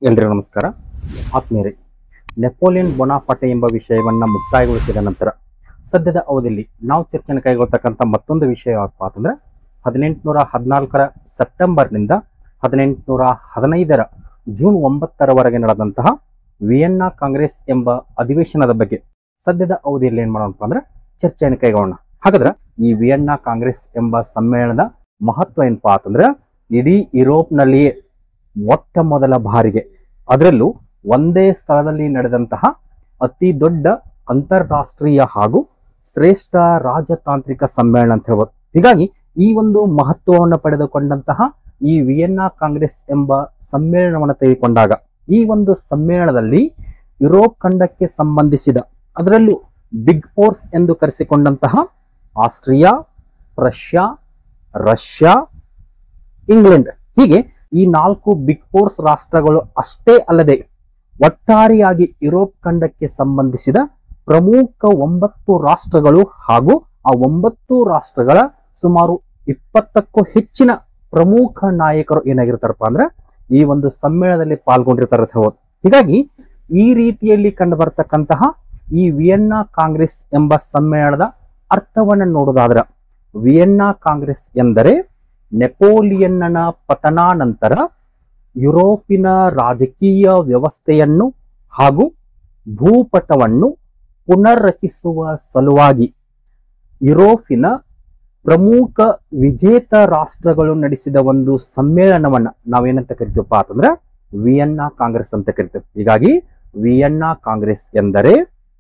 ಎಲ್ರಿಗೂ ನಮಸ್ಕಾರ. ಆತ್ಮೀಯರೇ, ನೆಪೋಲಿಯನ್ ಬೊನಾಪಾರ್ಟೆ ಎಂಬ ವಿಷಯವನ್ನ ಮುಕ್ತಾಯಗೊಳಿಸಿದ ನಂತರ ಸದ್ಯದ ಅವಧಿಯಲ್ಲಿ ನಾವು ಚರ್ಚೆಯನ್ನು ಕೈಗೊಳ್ತಕ್ಕಂಥ ಮತ್ತೊಂದು ವಿಷಯ ಯಾವಪ್ಪ ಅಂತಂದ್ರೆ 1814ರ ಸೆಪ್ಟೆಂಬರ್ನಿಂದ 1815ರ ಜೂನ್ 9ರವರೆಗೆ ನಡೆದಂತಹ ವಿಯೆನ್ನಾ ಕಾಂಗ್ರೆಸ್ ಎಂಬ ಅಧಿವೇಶನದ ಬಗ್ಗೆ ಸದ್ಯದ ಅವಧಿಯಲ್ಲಿ ಏನ್ ಮಾಡೋಣ ಅಂದ್ರೆ ಚರ್ಚೆಯನ್ನು ಕೈಗೊಳ್ಳೋಣ. ಹಾಗಾದ್ರೆ ಈ ವಿಯೆನ್ನಾ ಕಾಂಗ್ರೆಸ್ ಎಂಬ ಸಮ್ಮೇಳನದ ಮಹತ್ವ ಏನಪ್ಪಾ ಅಂತಂದ್ರೆ ಇಡೀ ಯುರೋಪ್ನಲ್ಲಿಯೇ ಮೊಟ್ಟ ಮೊದಲ ಬಾರಿಗೆ ಅದರಲ್ಲೂ ಒಂದೇ ಸ್ಥಳದಲ್ಲಿ ನಡೆದಂತಹ ಅತಿ ದೊಡ್ಡ ಅಂತಾರಾಷ್ಟ್ರೀಯ ಹಾಗೂ ಶ್ರೇಷ್ಠ ರಾಜತಾಂತ್ರಿಕ ಸಮ್ಮೇಳನ ಅಂತ ಹೇಳ್ಬೋದು. ಹೀಗಾಗಿ ಈ ಒಂದು ಮಹತ್ವವನ್ನು ಪಡೆದುಕೊಂಡಂತಹ ಈ ವಿಯೆನ್ನಾ ಕಾಂಗ್ರೆಸ್ ಎಂಬ ಸಮ್ಮೇಳನವನ್ನು ತೆಗೆದುಕೊಂಡಾಗ ಈ ಒಂದು ಸಮ್ಮೇಳನದಲ್ಲಿ ಯುರೋಪ್ ಖಂಡಕ್ಕೆ ಸಂಬಂಧಿಸಿದ ಅದರಲ್ಲೂ ಬಿಗ್ ಫೋರ್ಸ್ ಎಂದು ಕರೆಸಿಕೊಂಡಂತಹ ಆಸ್ಟ್ರಿಯಾ, ಪ್ರಷ್ಯಾ, ರಷ್ಯಾ, ಇಂಗ್ಲೆಂಡ್ ಹೀಗೆ ಈ 4 ಬಿಗ್ ಫೋರ್ಸ್ ರಾಷ್ಟ್ರಗಳು ಅಷ್ಟೇ ಅಲ್ಲದೆ ಒಟ್ಟಾರೆಯಾಗಿ ಯುರೋಪ್ ಖಂಡಕ್ಕೆ ಸಂಬಂಧಿಸಿದ ಪ್ರಮುಖ 9 ರಾಷ್ಟ್ರಗಳು ಹಾಗೂ ಆ 9 ರಾಷ್ಟ್ರಗಳ ಸುಮಾರು 20ಕ್ಕೂ ಹೆಚ್ಚಿನ ಪ್ರಮುಖ ನಾಯಕರು ಏನಾಗಿರ್ತಾರಪ್ಪ ಅಂದ್ರೆ ಈ ಒಂದು ಸಮ್ಮೇಳನದಲ್ಲಿ ಪಾಲ್ಗೊಂಡಿರ್ತಾರೆ ಅಂತ ಹೇಳ್ಬೋದು. ಹೀಗಾಗಿ ಈ ರೀತಿಯಲ್ಲಿ ಕಂಡು ಬರ್ತಕ್ಕಂತಹ ಈ ವಿಯೆನ್ನಾ ಕಾಂಗ್ರೆಸ್ ಎಂಬ ಸಮ್ಮೇಳನದ ಅರ್ಥವನ್ನು ನೋಡೋದಾದ್ರೆ ವಿಯೆನ್ನಾ ಕಾಂಗ್ರೆಸ್ ಎಂದರೆ ನೆಪೋಲಿಯನ್ನನ ಪತನಾನಂತರ ಯುರೋಪಿನ ರಾಜಕೀಯ ವ್ಯವಸ್ಥೆಯನ್ನು ಹಾಗೂ ಭೂಪಟವನ್ನು ಪುನರ್ರಚಿಸುವ ಸಲುವಾಗಿ ಯುರೋಪಿನ ಪ್ರಮುಖ ವಿಜೇತ ರಾಷ್ಟ್ರಗಳು ನಡೆಸಿದ ಒಂದು ಸಮ್ಮೇಳನವನ್ನ ನಾವೇನಂತ ಕರಿತೀವಪ್ಪ ಅಂತಂದ್ರೆ ವಿಯೆನ್ನಾ ಕಾಂಗ್ರೆಸ್ ಅಂತ ಕರಿತೀವಿ. ಹೀಗಾಗಿ ವಿಯೆನ್ನಾ ಕಾಂಗ್ರೆಸ್ ಎಂದರೆ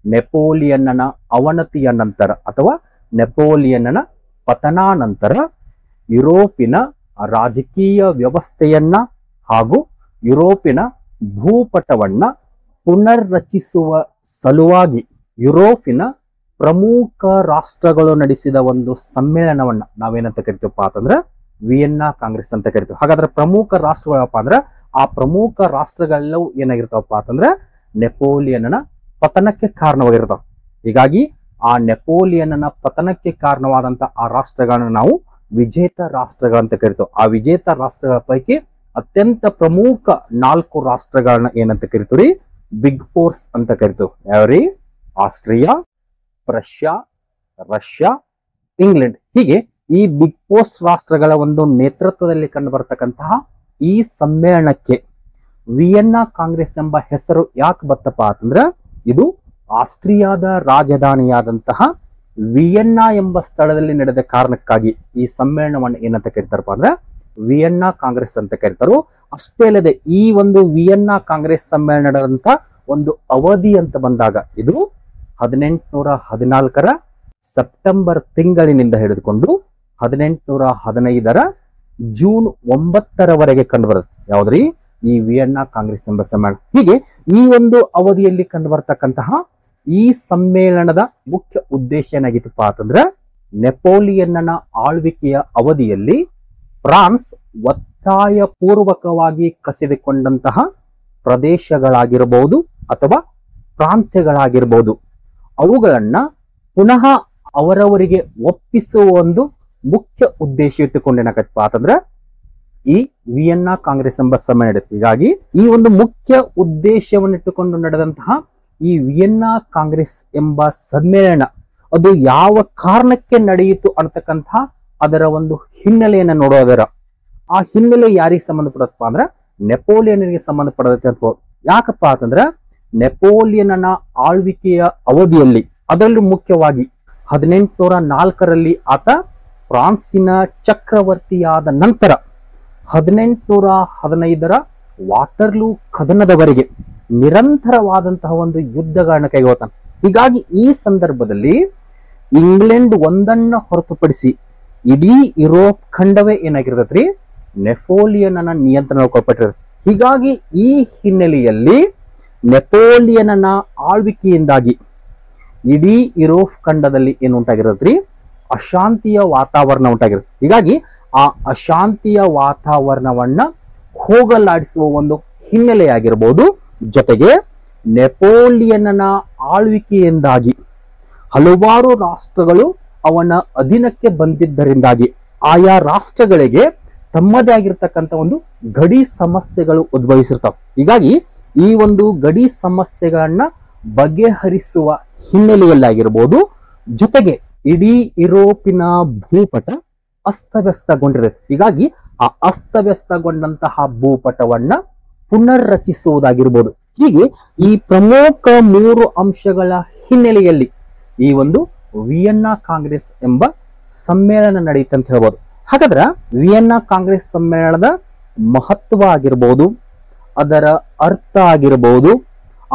ನೆಪೋಲಿಯನ್ನನ ಅವನತಿಯ ನಂತರ ಅಥವಾ ನೆಪೋಲಿಯನ್ನನ ಪತನಾನಂತರ ಯುರೋಪಿನ ರಾಜಕೀಯ ವ್ಯವಸ್ಥೆಯನ್ನ ಹಾಗೂ ಯುರೋಪಿನ ಭೂಪಟವನ್ನ ಪುನರ್ರಚಿಸುವ ಸಲುವಾಗಿ ಯುರೋಪಿನ ಪ್ರಮುಖ ರಾಷ್ಟ್ರಗಳು ನಡೆಸಿದ ಒಂದು ಸಮ್ಮೇಳನವನ್ನ ನಾವೇನಂತ ಕರಿತೀವಪ್ಪ ಅಂತಂದ್ರೆ ವಿಯೆನ್ನಾ ಕಾಂಗ್ರೆಸ್ ಅಂತ ಕರಿತೀವಿ. ಹಾಗಾದ್ರೆ ಪ್ರಮುಖ ರಾಷ್ಟ್ರಗಳಪ್ಪ ಅಂದ್ರೆ ಆ ಪ್ರಮುಖ ರಾಷ್ಟ್ರಗಳೆಲ್ಲವೂ ಏನಾಗಿರ್ತಾವಪ್ಪ ಅಂತಂದ್ರೆ ನೆಪೋಲಿಯನ್ನನ ಪತನಕ್ಕೆ ಕಾರಣವಾಗಿರ್ತಾವ. ಹೀಗಾಗಿ ಆ ನೆಪೋಲಿಯನ್ನನ ಪತನಕ್ಕೆ ಕಾರಣವಾದಂತ ಆ ರಾಷ್ಟ್ರಗಳನ್ನ ನಾವು ವಿಜೇತ ರಾಷ್ಟ್ರಗಳಂತ ಕರಿತೀವಿ. ಆ ವಿಜೇತ ರಾಷ್ಟ್ರಗಳ ಪೈಕಿ ಅತ್ಯಂತ ಪ್ರಮುಖ 4 ರಾಷ್ಟ್ರಗಳನ್ನ ಏನಂತ ಕರಿತೀವಿ? ಬಿಗ್ ಫೋರ್ಸ್ ಅಂತ ಕರಿತೀವಿ. ಯಾವ್ರಿ? ಆಸ್ಟ್ರಿಯಾ, ಪ್ರಷ್ಯಾ, ರಷ್ಯಾ, ಇಂಗ್ಲೆಂಡ್ ಹೀಗೆ ಈ ಬಿಗ್ ಫೋರ್ಸ್ ರಾಷ್ಟ್ರಗಳ ಒಂದು ನೇತೃತ್ವದಲ್ಲಿ ಕಂಡು ಬರ್ತಕ್ಕಂತಹ ಈ ಸಮ್ಮೇಳನಕ್ಕೆ ವಿಯೆನ್ನಾ ಕಾಂಗ್ರೆಸ್ ಎಂಬ ಹೆಸರು ಯಾಕೆ ಬರ್ತಪ್ಪ ಅಂತಂದ್ರೆ ಇದು ಆಸ್ಟ್ರಿಯಾದ ರಾಜಧಾನಿಯಾದಂತಹ ವಿಯೆನ್ನಾ ಎಂಬ ಸ್ಥಳದಲ್ಲಿ ನಡೆದ ಕಾರಣಕ್ಕಾಗಿ ಈ ಸಮ್ಮೇಳನವನ್ನು ಏನಂತ ಕರೀತಾರಪ್ಪ ಅಂದ್ರೆ ವಿಯೆನ್ನಾ ಕಾಂಗ್ರೆಸ್ ಅಂತ ಕರೀತಾರೋ. ಅಷ್ಟೇ ಅಲ್ಲದೆ ಈ ಒಂದು ವಿಯೆನ್ನಾ ಕಾಂಗ್ರೆಸ್ ಸಮ್ಮೇಳನ ನಡೆದಂತ ಒಂದು ಅವಧಿ ಅಂತ ಬಂದಾಗ ಇದು 1814ರ ಸೆಪ್ಟೆಂಬರ್ ತಿಂಗಳಿನಿಂದ ಹಿಡಿದುಕೊಂಡು 1815ರ ಜೂನ್ 9ರವರೆಗೆ ಕಂಡು ಬರುತ್ತೆ. ಯಾವ್ದ್ರಿ? ಈ ವಿಯೆನ್ನಾ ಕಾಂಗ್ರೆಸ್ ಎಂಬ ಸಮ್ಮೇಳನ. ಹೀಗೆ ಈ ಒಂದು ಅವಧಿಯಲ್ಲಿ ಕಂಡು ಬರ್ತಕ್ಕಂತಹ ಈ ಸಮ್ಮೇಳನದ ಮುಖ್ಯ ಉದ್ದೇಶ ಏನಾಗಿತ್ತಪ್ಪ ಅಂತಂದ್ರೆ ನೆಪೋಲಿಯನ್ನನ ಆಳ್ವಿಕೆಯ ಅವಧಿಯಲ್ಲಿ ಫ್ರಾನ್ಸ್ ಒತ್ತಾಯ ಪೂರ್ವಕವಾಗಿ ಕಸಿದುಕೊಂಡಂತಹ ಪ್ರದೇಶಗಳಾಗಿರಬಹುದು ಅಥವಾ ಪ್ರಾಂತ್ಯಗಳಾಗಿರಬಹುದು ಅವುಗಳನ್ನ ಪುನಃ ಅವರವರಿಗೆ ಒಪ್ಪಿಸುವ ಒಂದು ಮುಖ್ಯ ಉದ್ದೇಶ ಇಟ್ಟುಕೊಂಡೇನಾಗತ್ತಪ್ಪ ಅಂತಂದ್ರೆ ಈ ವಿಯೆನ್ನಾ ಕಾಂಗ್ರೆಸ್ ಎಂಬ ಸಮ್ಮೇಳನ ನಡೆಯುತ್ತೆ. ಹೀಗಾಗಿ ಈ ಒಂದು ಮುಖ್ಯ ಉದ್ದೇಶವನ್ನಿಟ್ಟುಕೊಂಡು ನಡೆದಂತಹ ಈ ವಿಯೆನ್ನಾ ಕಾಂಗ್ರೆಸ್ ಎಂಬ ಸಮ್ಮೇಳನ ಅದು ಯಾವ ಕಾರಣಕ್ಕೆ ನಡೆಯಿತು ಅಂತಕ್ಕಂತಹ ಅದರ ಒಂದು ಹಿನ್ನೆಲೆಯನ್ನು ನೋಡೋದರ ಆ ಹಿನ್ನೆಲೆ ಯಾರಿಗೆ ಸಂಬಂಧಪಡತ್ತಪ್ಪ ಅಂದ್ರೆ ನೆಪೋಲಿಯನ್ಗೆ ಸಂಬಂಧಪಡತ್ತೆ ಅಂತ. ಯಾಕಪ್ಪ ಅಂತಂದ್ರೆ ನೆಪೋಲಿಯನ್ನ ಆಳ್ವಿಕೆಯ ಅವಧಿಯಲ್ಲಿ ಅದರಲ್ಲೂ ಮುಖ್ಯವಾಗಿ 1804ರಲ್ಲಿ ಆತ ಫ್ರಾನ್ಸಿನ ಚಕ್ರವರ್ತಿಯಾದ ನಂತರ 1815ರ ವಾಟರ್ಲೂ ಕದನದವರೆಗೆ ನಿರಂತರವಾದಂತಹ ಒಂದು ಯುದ್ಧಗಳನ್ನ ಕೈಗೊಳ್ತಾನೆ. ಹೀಗಾಗಿ ಈ ಸಂದರ್ಭದಲ್ಲಿ ಇಂಗ್ಲೆಂಡ್ ಒಂದನ್ನ ಹೊರತುಪಡಿಸಿ ಇಡೀ ಯುರೋಪ್ ಖಂಡವೇ ಏನಾಗಿರ್ತೈತ್ರಿ ನೆಪೋಲಿಯನ್ನ ನಿಯಂತ್ರಣಕ್ಕೊಳಪಟ್ಟಿರುತ್ತೆ. ಹೀಗಾಗಿ ಈ ಹಿನ್ನೆಲೆಯಲ್ಲಿ ನೆಪೋಲಿಯನ್ನ ಆಳ್ವಿಕೆಯಿಂದಾಗಿ ಇಡೀ ಯುರೋಪ್ ಖಂಡದಲ್ಲಿ ಏನು ಉಂಟಾಗಿರತ್ರಿ ಅಶಾಂತಿಯ ವಾತಾವರಣ ಉಂಟಾಗಿರುತ್ತೆ. ಹೀಗಾಗಿ ಆ ಅಶಾಂತಿಯ ವಾತಾವರಣವನ್ನ ಹೋಗಲಾಡಿಸುವ ಒಂದು ಹಿನ್ನೆಲೆಯಾಗಿರ್ಬೋದು. ಜೊತೆಗೆ ನೆಪೋಲಿಯನ್ನ ಆಳ್ವಿಕೆಯಿಂದಾಗಿ ಹಲವಾರು ರಾಷ್ಟ್ರಗಳು ಅವನ ಅಧೀನಕ್ಕೆ ಬಂದಿದ್ದರಿಂದಾಗಿ ಆಯಾ ರಾಷ್ಟ್ರಗಳಿಗೆ ತಮ್ಮದೇ ಆಗಿರ್ತಕ್ಕಂಥ ಒಂದು ಗಡಿ ಸಮಸ್ಯೆಗಳು ಉದ್ಭವಿಸಿರ್ತಾವ. ಹೀಗಾಗಿ ಈ ಒಂದು ಗಡಿ ಸಮಸ್ಯೆಗಳನ್ನ ಬಗೆಹರಿಸುವ ಹಿನ್ನೆಲೆಯಲ್ಲಾಗಿರ್ಬೋದು, ಜೊತೆಗೆ ಇಡೀ ಯುರೋಪಿನ ಭೂಪಟ ಅಸ್ತವ್ಯಸ್ತಗೊಂಡಿರುತ್ತೆ. ಹೀಗಾಗಿ ಆ ಅಸ್ತವ್ಯಸ್ತಗೊಂಡಂತಹ ಭೂಪಟವನ್ನ ಪುನರ್ರಚಿಸುವುದಾಗಿರ್ಬೋದು. ಹೀಗೆ ಈ ಪ್ರಮುಖ 3 ಅಂಶಗಳ ಹಿನ್ನೆಲೆಯಲ್ಲಿ ಈ ಒಂದು ವಿಯೆನ್ನಾ ಕಾಂಗ್ರೆಸ್ ಎಂಬ ಸಮ್ಮೇಳನ ನಡೆಯುತ್ತೆ ಅಂತ ಹೇಳ್ಬೋದು. ಹಾಗಾದ್ರೆ ವಿಯೆನ್ನಾ ಕಾಂಗ್ರೆಸ್ ಸಮ್ಮೇಳನದ ಮಹತ್ವ ಆಗಿರ್ಬೋದು, ಅದರ ಅರ್ಥ ಆಗಿರ್ಬೋದು,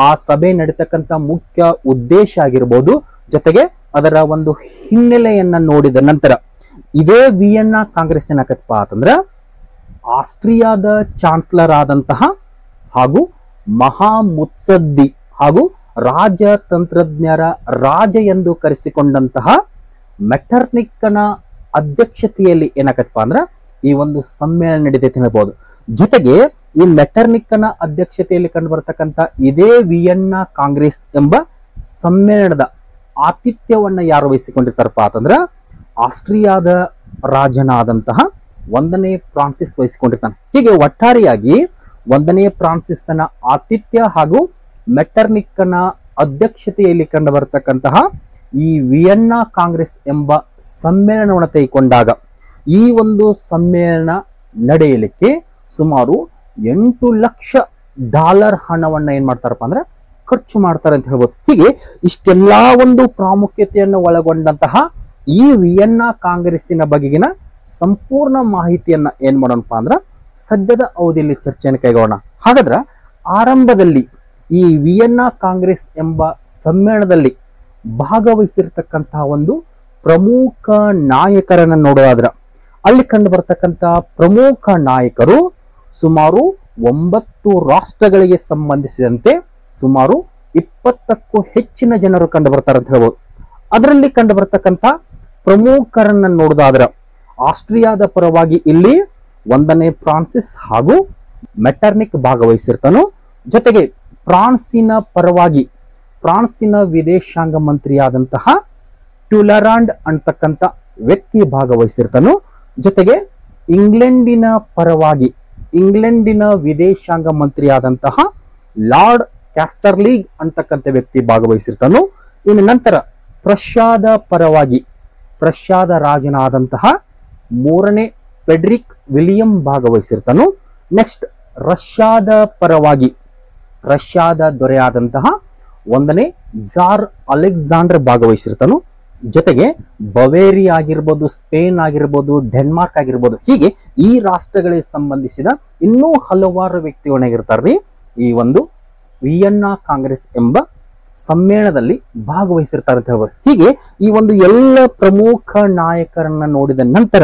ಆ ಸಭೆ ನಡೀತಕ್ಕಂಥ ಮುಖ್ಯ ಉದ್ದೇಶ ಆಗಿರ್ಬೋದು, ಜೊತೆಗೆ ಅದರ ಒಂದು ಹಿನ್ನೆಲೆಯನ್ನ ನೋಡಿದ ನಂತರ ಇದೇ ವಿಯೆನ್ನಾ ಕಾಂಗ್ರೆಸ್ ಏನಾಗತ್ತಪ್ಪ ಅಂತಂದ್ರ ಆಸ್ಟ್ರಿಯಾದ ಚಾನ್ಸಲರ್ ಆದಂತಹ ಹಾಗೂ ಮಹಾ ಮುತ್ಸದ್ದಿ ಹಾಗೂ ರಾಜತಂತ್ರಜ್ಞರ ರಾಜ ಎಂದು ಕರೆಸಿಕೊಂಡಂತಹ ಮೆಟರ್ನಿಕ್ನ ಅಧ್ಯಕ್ಷತೆಯಲ್ಲಿ ಏನಾಗತ್ತಪ್ಪ ಅಂದ್ರ ಈ ಒಂದು ಸಮ್ಮೇಳನ ನಡೀತೈತೆ ಹೇಳ್ಬೋದು. ಜೊತೆಗೆ ಈ ಮೆಟರ್ನಿಕ್ನ ಅಧ್ಯಕ್ಷತೆಯಲ್ಲಿ ಕಂಡು ಬರ್ತಕ್ಕಂಥ ಇದೇ ವಿಯೆನ್ನಾ ಕಾಂಗ್ರೆಸ್ ಎಂಬ ಸಮ್ಮೇಳನದ ಆತಿಥ್ಯವನ್ನ ಯಾರು ವಹಿಸಿಕೊಂಡಿರ್ತಾರಪ್ಪ ಅಂತಂದ್ರ ಆಸ್ಟ್ರಿಯಾದ ರಾಜನಾದಂತಹ 1ನೇ ಫ್ರಾನ್ಸಿಸ್ ವಹಿಸಿಕೊಂಡಿರ್ತಾನೆ. ಹೀಗೆ ಒಟ್ಟಾರೆಯಾಗಿ 1ನೇ ಫ್ರಾನ್ಸಿಸ್ನ ಆತಿಥ್ಯ ಹಾಗೂ ಮೆಟರ್ನಿಕ್ನ ಅಧ್ಯಕ್ಷತೆಯಲ್ಲಿ ಕಂಡು ಬರ್ತಕ್ಕಂತಹ ಈ ವಿಯೆನ್ನಾ ಕಾಂಗ್ರೆಸ್ ಎಂಬ ಸಮ್ಮೇಳನವನ್ನು ತೆಗೆದುಕೊಂಡಾಗ ಈ ಒಂದು ಸಮ್ಮೇಳನ ನಡೆಯಲಿಕ್ಕೆ ಸುಮಾರು $8 ಲಕ್ಷ ಹಣವನ್ನ ಏನ್ ಮಾಡ್ತಾರಪ್ಪ ಅಂದ್ರೆ ಖರ್ಚು ಮಾಡ್ತಾರೆ ಅಂತ ಹೇಳ್ಬೋದು. ಹೀಗೆ ಇಷ್ಟೆಲ್ಲಾ ಒಂದು ಪ್ರಾಮುಖ್ಯತೆಯನ್ನು ಒಳಗೊಂಡಂತಹ ಈ ವಿಯೆನ್ನಾ ಕಾಂಗ್ರೆಸ್ಸಿನ ಬಗೆಗಿನ ಸಂಪೂರ್ಣ ಮಾಹಿತಿಯನ್ನ ಏನ್ ಮಾಡೋಣಪ್ಪ ಅಂದ್ರ ಸದ್ಯದ ಅವಧಿಯಲ್ಲಿ ಚರ್ಚೆಯನ್ನು ಕೈಗೊಳ್ಳೋಣ. ಹಾಗಾದ್ರೆ ಆರಂಭದಲ್ಲಿ ಈ ವಿಯೆನ್ನಾ ಕಾಂಗ್ರೆಸ್ ಎಂಬ ಸಮ್ಮೇಳನದಲ್ಲಿ ಭಾಗವಹಿಸಿರ್ತಕ್ಕಂತಹ ಒಂದು ಪ್ರಮುಖ ನಾಯಕರನ್ನ ನೋಡೋದಾದ್ರ ಅಲ್ಲಿ ಕಂಡು ಬರ್ತಕ್ಕಂಥ ಪ್ರಮುಖ ನಾಯಕರು ಸುಮಾರು 9 ರಾಷ್ಟ್ರಗಳಿಗೆ ಸಂಬಂಧಿಸಿದಂತೆ ಸುಮಾರು 20ಕ್ಕೂ ಹೆಚ್ಚಿನ ಜನರು ಕಂಡು ಬರ್ತಾರೆ ಅಂತ ಹೇಳ್ಬೋದು. ಅದರಲ್ಲಿ ಕಂಡು ಬರ್ತಕ್ಕಂಥ ಪ್ರಮುಖರನ್ನ ನೋಡೋದಾದ್ರ ಆಸ್ಟ್ರಿಯಾದ ಪರವಾಗಿ ಇಲ್ಲಿ 1ನೇ ಫ್ರಾನ್ಸಿಸ್ ಹಾಗೂ ಮೆಟರ್ನಿಕ್ ಭಾಗವಹಿಸಿರ್ತಾನು. ಜೊತೆಗೆ ಫ್ರಾನ್ಸಿನ ಪರವಾಗಿ ಫ್ರಾನ್ಸಿನ ವಿದೇಶಾಂಗ ಮಂತ್ರಿಯಾದಂತಹ ಟ್ಯುಲರಾಂಡ್ ಅಂತಕ್ಕಂಥ ವ್ಯಕ್ತಿ ಭಾಗವಹಿಸಿರ್ತಾನು. ಜೊತೆಗೆ ಇಂಗ್ಲೆಂಡಿನ ಪರವಾಗಿ ಇಂಗ್ಲೆಂಡಿನ ವಿದೇಶಾಂಗ ಮಂತ್ರಿಯಾದಂತಹ ಲಾರ್ಡ್ ಕ್ಯಾಸ್ಟರ್ಲಿಗ್ ಅಂತಕ್ಕಂಥ ವ್ಯಕ್ತಿ ಭಾಗವಹಿಸಿರ್ತಾನು. ಇನ್ನು ನಂತರ ಪ್ರಷ್ಯಾದ ಪರವಾಗಿ ಪ್ರಷ್ಯಾದ ರಾಜನಾದಂತಹ 3ನೇ ಫೆಡ್ರಿಕ್ ವಿಲಿಯಂ ಭಾಗವಹಿಸಿರ್ತಾನು. ನೆಕ್ಸ್ಟ್ ರಷ್ಯಾದ ಪರವಾಗಿ ರಷ್ಯಾದ ದೊರೆಯಾದಂತಹ 1ನೇ ಜಾರ್ ಅಲೆಕ್ಸಾಂಡರ್ ಭಾಗವಹಿಸಿರ್ತಾನು. ಜೊತೆಗೆ ಬವೇರಿ ಆಗಿರ್ಬೋದು, ಸ್ಪೇನ್ ಆಗಿರ್ಬೋದು, ಡೆನ್ಮಾರ್ಕ್ ಆಗಿರ್ಬೋದು, ಹೀಗೆ ಈ ರಾಷ್ಟ್ರಗಳಿಗೆ ಸಂಬಂಧಿಸಿದ ಇನ್ನೂ ಹಲವಾರು ವ್ಯಕ್ತಿಗಳಾಗಿರ್ತಾರ್ರಿ ಈ ಒಂದು ವಿಯೆನ್ನಾ ಕಾಂಗ್ರೆಸ್ ಎಂಬ ಸಮ್ಮೇಳನದಲ್ಲಿ ಭಾಗವಹಿಸಿರ್ತಾರೆ ಅಂತ ಹೇಳ್ಬೋದು. ಹೀಗೆ ಈ ಒಂದು ಎಲ್ಲ ಪ್ರಮುಖ ನಾಯಕರನ್ನ ನೋಡಿದ ನಂತರ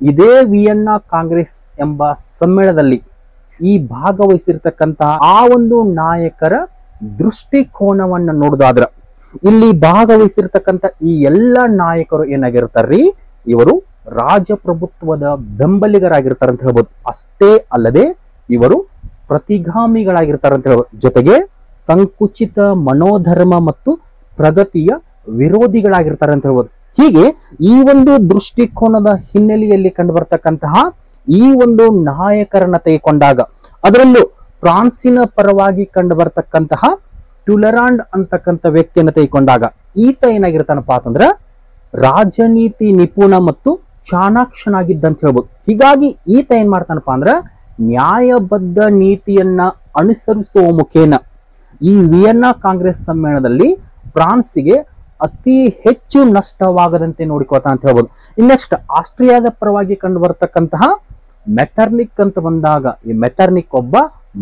ಇದೇ ವಿಯೆನ್ನಾ ಕಾಂಗ್ರೆಸ್ ಎಂಬ ಸಮ್ಮೇಳನದಲ್ಲಿ ಈ ಭಾಗವಹಿಸಿರ್ತಕ್ಕಂತಹ ಆ ಒಂದು ನಾಯಕರ ದೃಷ್ಟಿಕೋನವನ್ನ ನೋಡುದಾದ್ರ ಇಲ್ಲಿ ಭಾಗವಹಿಸಿರ್ತಕ್ಕಂಥ ಈ ಎಲ್ಲ ನಾಯಕರು ಏನಾಗಿರ್ತಾರ್ರಿ, ಇವರು ರಾಜಪ್ರಭುತ್ವದ ಬೆಂಬಲಿಗರಾಗಿರ್ತಾರೆ ಅಂತ ಹೇಳ್ಬೋದು. ಅಷ್ಟೇ ಅಲ್ಲದೆ ಇವರು ಪ್ರತಿಗಾಮಿಗಳಾಗಿರ್ತಾರೆ ಅಂತ ಹೇಳ್ಬೋದು. ಜೊತೆಗೆ ಸಂಕುಚಿತ ಮನೋಧರ್ಮ ಮತ್ತು ಪ್ರಗತಿಯ ವಿರೋಧಿಗಳಾಗಿರ್ತಾರೆ ಅಂತ ಹೇಳ್ಬೋದು. ಹೀಗೆ ಈ ಒಂದು ದೃಷ್ಟಿಕೋನದ ಹಿನ್ನೆಲೆಯಲ್ಲಿ ಕಂಡು ಬರ್ತಕ್ಕಂತಹ ಈ ಒಂದು ನಾಯಕರನ್ನ ತೆಗೆದುಕೊಂಡಾಗ ಅದರಲ್ಲೂ ಫ್ರಾನ್ಸಿನ ಪರವಾಗಿ ಕಂಡು ಬರ್ತಕ್ಕಂತಹ ಟ್ಯುಲರಾಂಡ್ ಅಂತಕ್ಕಂಥ ವ್ಯಕ್ತಿಯನ್ನು ತೆಗೆದುಕೊಂಡಾಗ ಈತ ಏನಾಗಿರ್ತಾನಪ್ಪ ಅಂತಂದ್ರ ರಾಜನೀತಿ ನಿಪುಣ ಮತ್ತು ಚಾಣಾಕ್ಷನಾಗಿದ್ದಂತ ಹೇಳ್ಬೋದು. ಹೀಗಾಗಿ ಈತ ಏನ್ ಮಾಡ್ತಾನಪ್ಪ ಅಂದ್ರ ನ್ಯಾಯಬದ್ಧ ನೀತಿಯನ್ನ ಅನುಸರಿಸುವ ಮುಖೇನ ಈ ವಿಯೆನ್ನಾ ಕಾಂಗ್ರೆಸ್ ಸಮ್ಮೇಳನದಲ್ಲಿ ಫ್ರಾನ್ಸಿಗೆ ಅತಿ ಹೆಚ್ಚು ನಷ್ಟವಾಗದಂತೆ ನೋಡಿಕೊಳ್ತಾನ ಅಂತ ಹೇಳ್ಬೋದು. ನೆಕ್ಸ್ಟ್ ಆಸ್ಟ್ರಿಯಾದ ಪರವಾಗಿ ಕಂಡು ಬರ್ತಕ್ಕಂತಹ ಮೆಟರ್ನಿಕ್ ಅಂತ ಬಂದಾಗ ಈ ಮೆಟರ್ನಿಕ್ ಒಬ್ಬ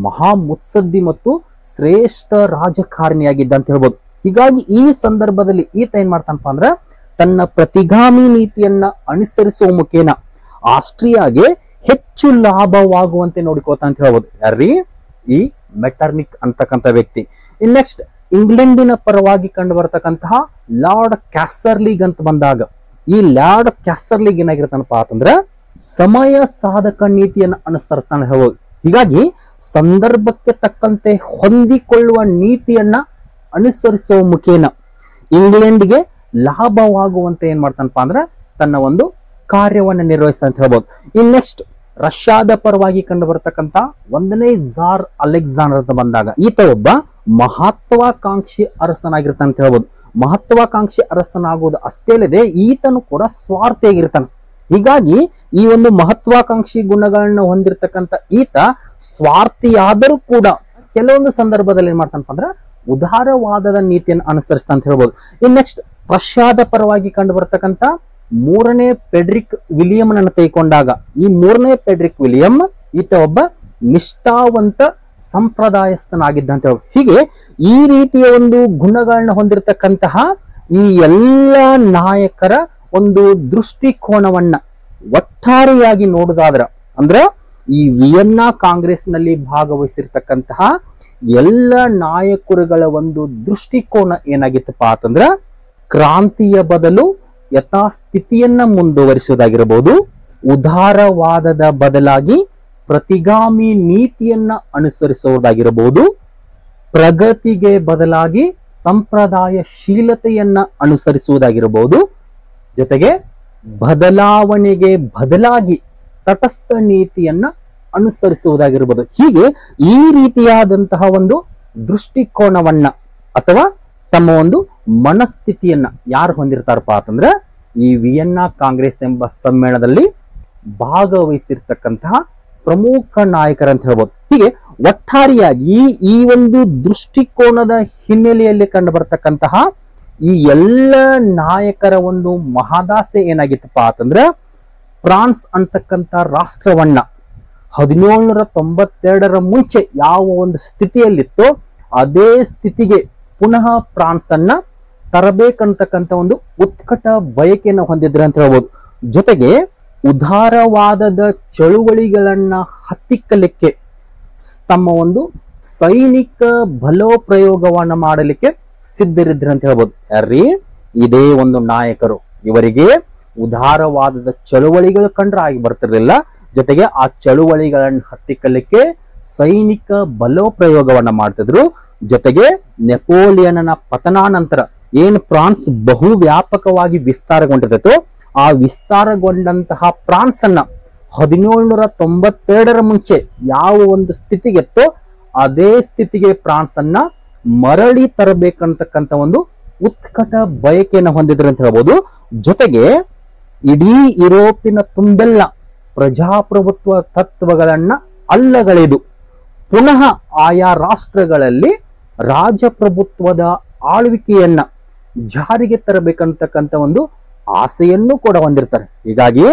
ಮಹಾ ಮುತ್ಸದ್ದಿ ಮತ್ತು ಶ್ರೇಷ್ಠ ರಾಜಕಾರಣಿಯಾಗಿದ್ದ ಅಂತ ಹೇಳ್ಬೋದು. ಹೀಗಾಗಿ ಈ ಸಂದರ್ಭದಲ್ಲಿ ಈತ ಏನ್ ಮಾಡ್ತಾನಪ್ಪ ಅಂದ್ರ ತನ್ನ ಪ್ರತಿಗಾಮಿ ನೀತಿಯನ್ನ ಅನುಸರಿಸುವ ಮುಖೇನ ಆಸ್ಟ್ರಿಯಾಗೆ ಹೆಚ್ಚು ಲಾಭವಾಗುವಂತೆ ನೋಡಿಕೋತ ಅಂತ ಹೇಳ್ಬೋದು. ಯಾರ್ರೀ ಈ ಮೆಟರ್ನಿಕ್ ಅಂತಕ್ಕಂಥ ವ್ಯಕ್ತಿ. ನೆಕ್ಸ್ಟ್ ಇಂಗ್ಲೆಂಡಿನ ಪರವಾಗಿ ಕಂಡು ಬರ್ತಕ್ಕಂತಹ ಲಾರ್ಡ್ ಕ್ಯಾಸರ್ಲಿಗ್ ಅಂತ ಬಂದಾಗ ಈ ಲಾರ್ಡ್ ಕ್ಯಾಸರ್ಲಿಗ್ ಏನಾಗಿರ್ತಾನಪ್ಪ ಅಂತಂದ್ರ ಸಮಯ ಸಾಧಕ ನೀತಿಯನ್ನ ಅನುಸರಿಸ್ತಾನೆ ಹೇಳ್ಬೋದು. ಹೀಗಾಗಿ ಸಂದರ್ಭಕ್ಕೆ ತಕ್ಕಂತೆ ಹೊಂದಿಕೊಳ್ಳುವ ನೀತಿಯನ್ನ ಅನುಸರಿಸುವ ಮುಖೇನ ಇಂಗ್ಲೆಂಡ್ಗೆ ಲಾಭವಾಗುವಂತೆ ಏನ್ ಮಾಡ್ತಾನಪ್ಪ ಅಂದ್ರ ತನ್ನ ಒಂದು ಕಾರ್ಯವನ್ನ ನಿರ್ವಹಿಸ್ತಾ ಅಂತ ಹೇಳ್ಬೋದು. ನೆಕ್ಸ್ಟ್ ರಷ್ಯಾದ ಪರವಾಗಿ ಕಂಡು ಬರತಕ್ಕಂತ 1ನೇ ಝಾರ್ ಅಲೆಕ್ಸಾಂಡರ್ ಅಂತ ಬಂದಾಗ ಈತ ಒಬ್ಬ ಮಹತ್ವಾಕಾಂಕ್ಷಿ ಅರಸನಾಗಿರ್ತಾನೆ ಅಂತ ಹೇಳ್ಬೋದು. ಮಹತ್ವಾಕಾಂಕ್ಷಿ ಅರಸನಾಗುವುದು ಅಷ್ಟೇ ಅಲ್ಲದೆ ಈತನು ಕೂಡ ಸ್ವಾರ್ಥಿಯಾಗಿರ್ತಾನೆ. ಹೀಗಾಗಿ ಈ ಒಂದು ಮಹತ್ವಾಕಾಂಕ್ಷಿ ಗುಣಗಳನ್ನ ಹೊಂದಿರತಕ್ಕಂತ ಈತ ಸ್ವಾರ್ಥಿಯಾದರೂ ಕೂಡ ಕೆಲವೊಂದು ಸಂದರ್ಭದಲ್ಲಿ ಏನ್ ಮಾಡ್ತಾನಪ್ಪ ಅಂದ್ರೆ ಉದಾರವಾದದ ನೀತಿಯನ್ನು ಅನುಸರಿಸ್ತಾ ಅಂತ ಹೇಳ್ಬೋದು. ಇನ್ ನೆಕ್ಸ್ಟ್ ರಷ್ಯಾದ ಪರವಾಗಿ ಕಂಡು ಬರ್ತಕ್ಕಂತ 3ನೇ ಫೆಡ್ರಿಕ್ ವಿಲಿಯಂನನ್ನು ತೆಗೆದುಕೊಂಡಾಗ ಈ 3ನೇ ಫೆಡ್ರಿಕ್ ವಿಲಿಯಂ ಈತ ಒಬ್ಬ ನಿಷ್ಠಾವಂತ ಸಂಪ್ರದಾಯಸ್ಥನಾಗಿದ್ದ ಅಂತ ಹೇಳ್ಬೋದು. ಹೀಗೆ ಈ ರೀತಿಯ ಒಂದು ಗುಣಗಳನ್ನ ಹೊಂದಿರತಕ್ಕಂತಹ ಈ ಎಲ್ಲ ನಾಯಕರ ಒಂದು ದೃಷ್ಟಿಕೋನವನ್ನ ಒಟ್ಟಾರೆಯಾಗಿ ನೋಡುದಾದ್ರ ಅಂದ್ರ ಈ ವಿಯೆನ್ನಾ ಕಾಂಗ್ರೆಸ್ ನಲ್ಲಿ ಭಾಗವಹಿಸಿರ್ತಕ್ಕಂತಹ ಎಲ್ಲ ನಾಯಕರುಗಳ ಒಂದು ದೃಷ್ಟಿಕೋನ ಏನಾಗಿತ್ತಪ್ಪ ಅಂತಂದ್ರ ಕ್ರಾಂತಿಯ ಬದಲು ಯಥಾಸ್ಥಿತಿಯನ್ನ ಮುಂದುವರಿಸುವುದಾಗಿರಬಹುದು, ಉದಾರವಾದದ ಬದಲಾಗಿ ಪ್ರತಿಗಾಮಿ ನೀತಿಯನ್ನ ಅನುಸರಿಸುವುದಾಗಿರಬಹುದು, ಪ್ರಗತಿಗೆ ಬದಲಾಗಿ ಸಂಪ್ರದಾಯಶೀಲತೆಯನ್ನ ಅನುಸರಿಸುವುದಾಗಿರಬಹುದು, ಜೊತೆಗೆ ಬದಲಾವಣೆಗೆ ಬದಲಾಗಿ ತಟಸ್ಥ ನೀತಿಯನ್ನ ಅನುಸರಿಸುವುದಾಗಿರಬಹುದು. ಹೀಗೆ ಈ ರೀತಿಯಾದಂತಹ ಒಂದು ದೃಷ್ಟಿಕೋನವನ್ನ ಅಥವಾ ತಮ್ಮ ಒಂದು ಮನಸ್ಥಿತಿಯನ್ನ ಯಾರು ಹೊಂದಿರ್ತಾರಪ್ಪ ಅಂತಂದ್ರೆ ಈ ವಿಯೆನ್ನಾ ಕಾಂಗ್ರೆಸ್ ಎಂಬ ಸಮ್ಮೇಳನದಲ್ಲಿ ಭಾಗವಹಿಸಿರ್ತಕ್ಕಂತಹ ಪ್ರಮುಖ ನಾಯಕರಂತ ಹೇಳ್ಬೋದು. ಹೀಗೆ ಒಟ್ಟಾರೆಯಾಗಿ ಈ ಒಂದು ದೃಷ್ಟಿಕೋನದ ಹಿನ್ನೆಲೆಯಲ್ಲಿ ಕಂಡು ಬರ್ತಕ್ಕಂತಹ ಈ ಎಲ್ಲ ನಾಯಕರ ಒಂದು ಮಹದಾಸೆ ಏನಾಗಿತ್ತಪ್ಪ ಅಂತಂದ್ರೆ ಫ್ರಾನ್ಸ್ ಅಂತಕ್ಕಂಥ ರಾಷ್ಟ್ರವನ್ನ 1792ರ ಮುಂಚೆ ಯಾವ ಒಂದು ಸ್ಥಿತಿಯಲ್ಲಿತ್ತೋ ಅದೇ ಸ್ಥಿತಿಗೆ ಪುನಃ ಫ್ರಾನ್ಸ್ ಅನ್ನ ತರಬೇಕಂತಕ್ಕಂಥ ಒಂದು ಉತ್ಕಟ ಬಯಕೆಯನ್ನು ಹೊಂದಿದ್ರು ಅಂತ ಹೇಳ್ಬೋದು. ಜೊತೆಗೆ ಉದಾರವಾದದ ಚಳುವಳಿಗಳನ್ನ ಹತ್ತಿಕ್ಕಲಿಕ್ಕೆ ತಮ್ಮ ಒಂದು ಸೈನಿಕ ಬಲೋಪ್ರಯೋಗವನ್ನ ಮಾಡಲಿಕ್ಕೆ ಸಿದ್ಧರಿದ್ರು ಅಂತ ಹೇಳ್ಬೋದು. ಯಾರ್ರೀ? ಇದೇ ಒಂದು ನಾಯಕರು. ಇವರಿಗೆ ಉದಾರವಾದದ ಚಳುವಳಿಗಳು ಕಂಡ್ರೆ ಆಗಿ ಬರ್ತಿರ್ಲಿಲ್ಲ. ಜೊತೆಗೆ ಆ ಚಳುವಳಿಗಳನ್ನು ಹತ್ತಿಕ್ಕಲಿಕ್ಕೆ ಸೈನಿಕ ಬಲೋಪ್ರಯೋಗವನ್ನ ಮಾಡ್ತಿದ್ರು. ಜೊತೆಗೆ ನೆಪೋಲಿಯನ್ನ ಪತನಾನಂತರ ಏನು ಫ್ರಾನ್ಸ್ ಬಹು ವ್ಯಾಪಕವಾಗಿ ವಿಸ್ತಾರಗೊಂಡಿರ್ತೈತೋ ಆ ವಿಸ್ತಾರಗೊಂಡಂತಹ ಫ್ರಾನ್ಸ್ ಅನ್ನ 1792ರ ಮುಂಚೆ ಯಾವ ಒಂದು ಸ್ಥಿತಿಗೆತ್ತೋ ಅದೇ ಸ್ಥಿತಿಗೆ ಫ್ರಾನ್ಸ್ ಅನ್ನ ಮರಳಿ ತರಬೇಕಂತಕ್ಕಂಥ ಒಂದು ಉತ್ಕಟ ಬಯಕೆಯನ್ನು ಹೊಂದಿದ್ರು ಅಂತ ಹೇಳ್ಬೋದು. ಜೊತೆಗೆ ಇಡೀ ಯುರೋಪಿನ ತುಂಬೆಲ್ಲ ಪ್ರಜಾಪ್ರಭುತ್ವ ತತ್ವಗಳನ್ನ ಅಲ್ಲಗಳೆದು ಪುನಃ ಆಯಾ ರಾಷ್ಟ್ರಗಳಲ್ಲಿ ರಾಜಪ್ರಭುತ್ವದ ಆಳ್ವಿಕೆಯನ್ನ ಜಾರಿಗೆ ತರಬೇಕಂತಕ್ಕಂಥ ಒಂದು ಆಸೆಯನ್ನು ಕೂಡ ಹೊಂದಿರ್ತಾರೆ. ಹೀಗಾಗಿ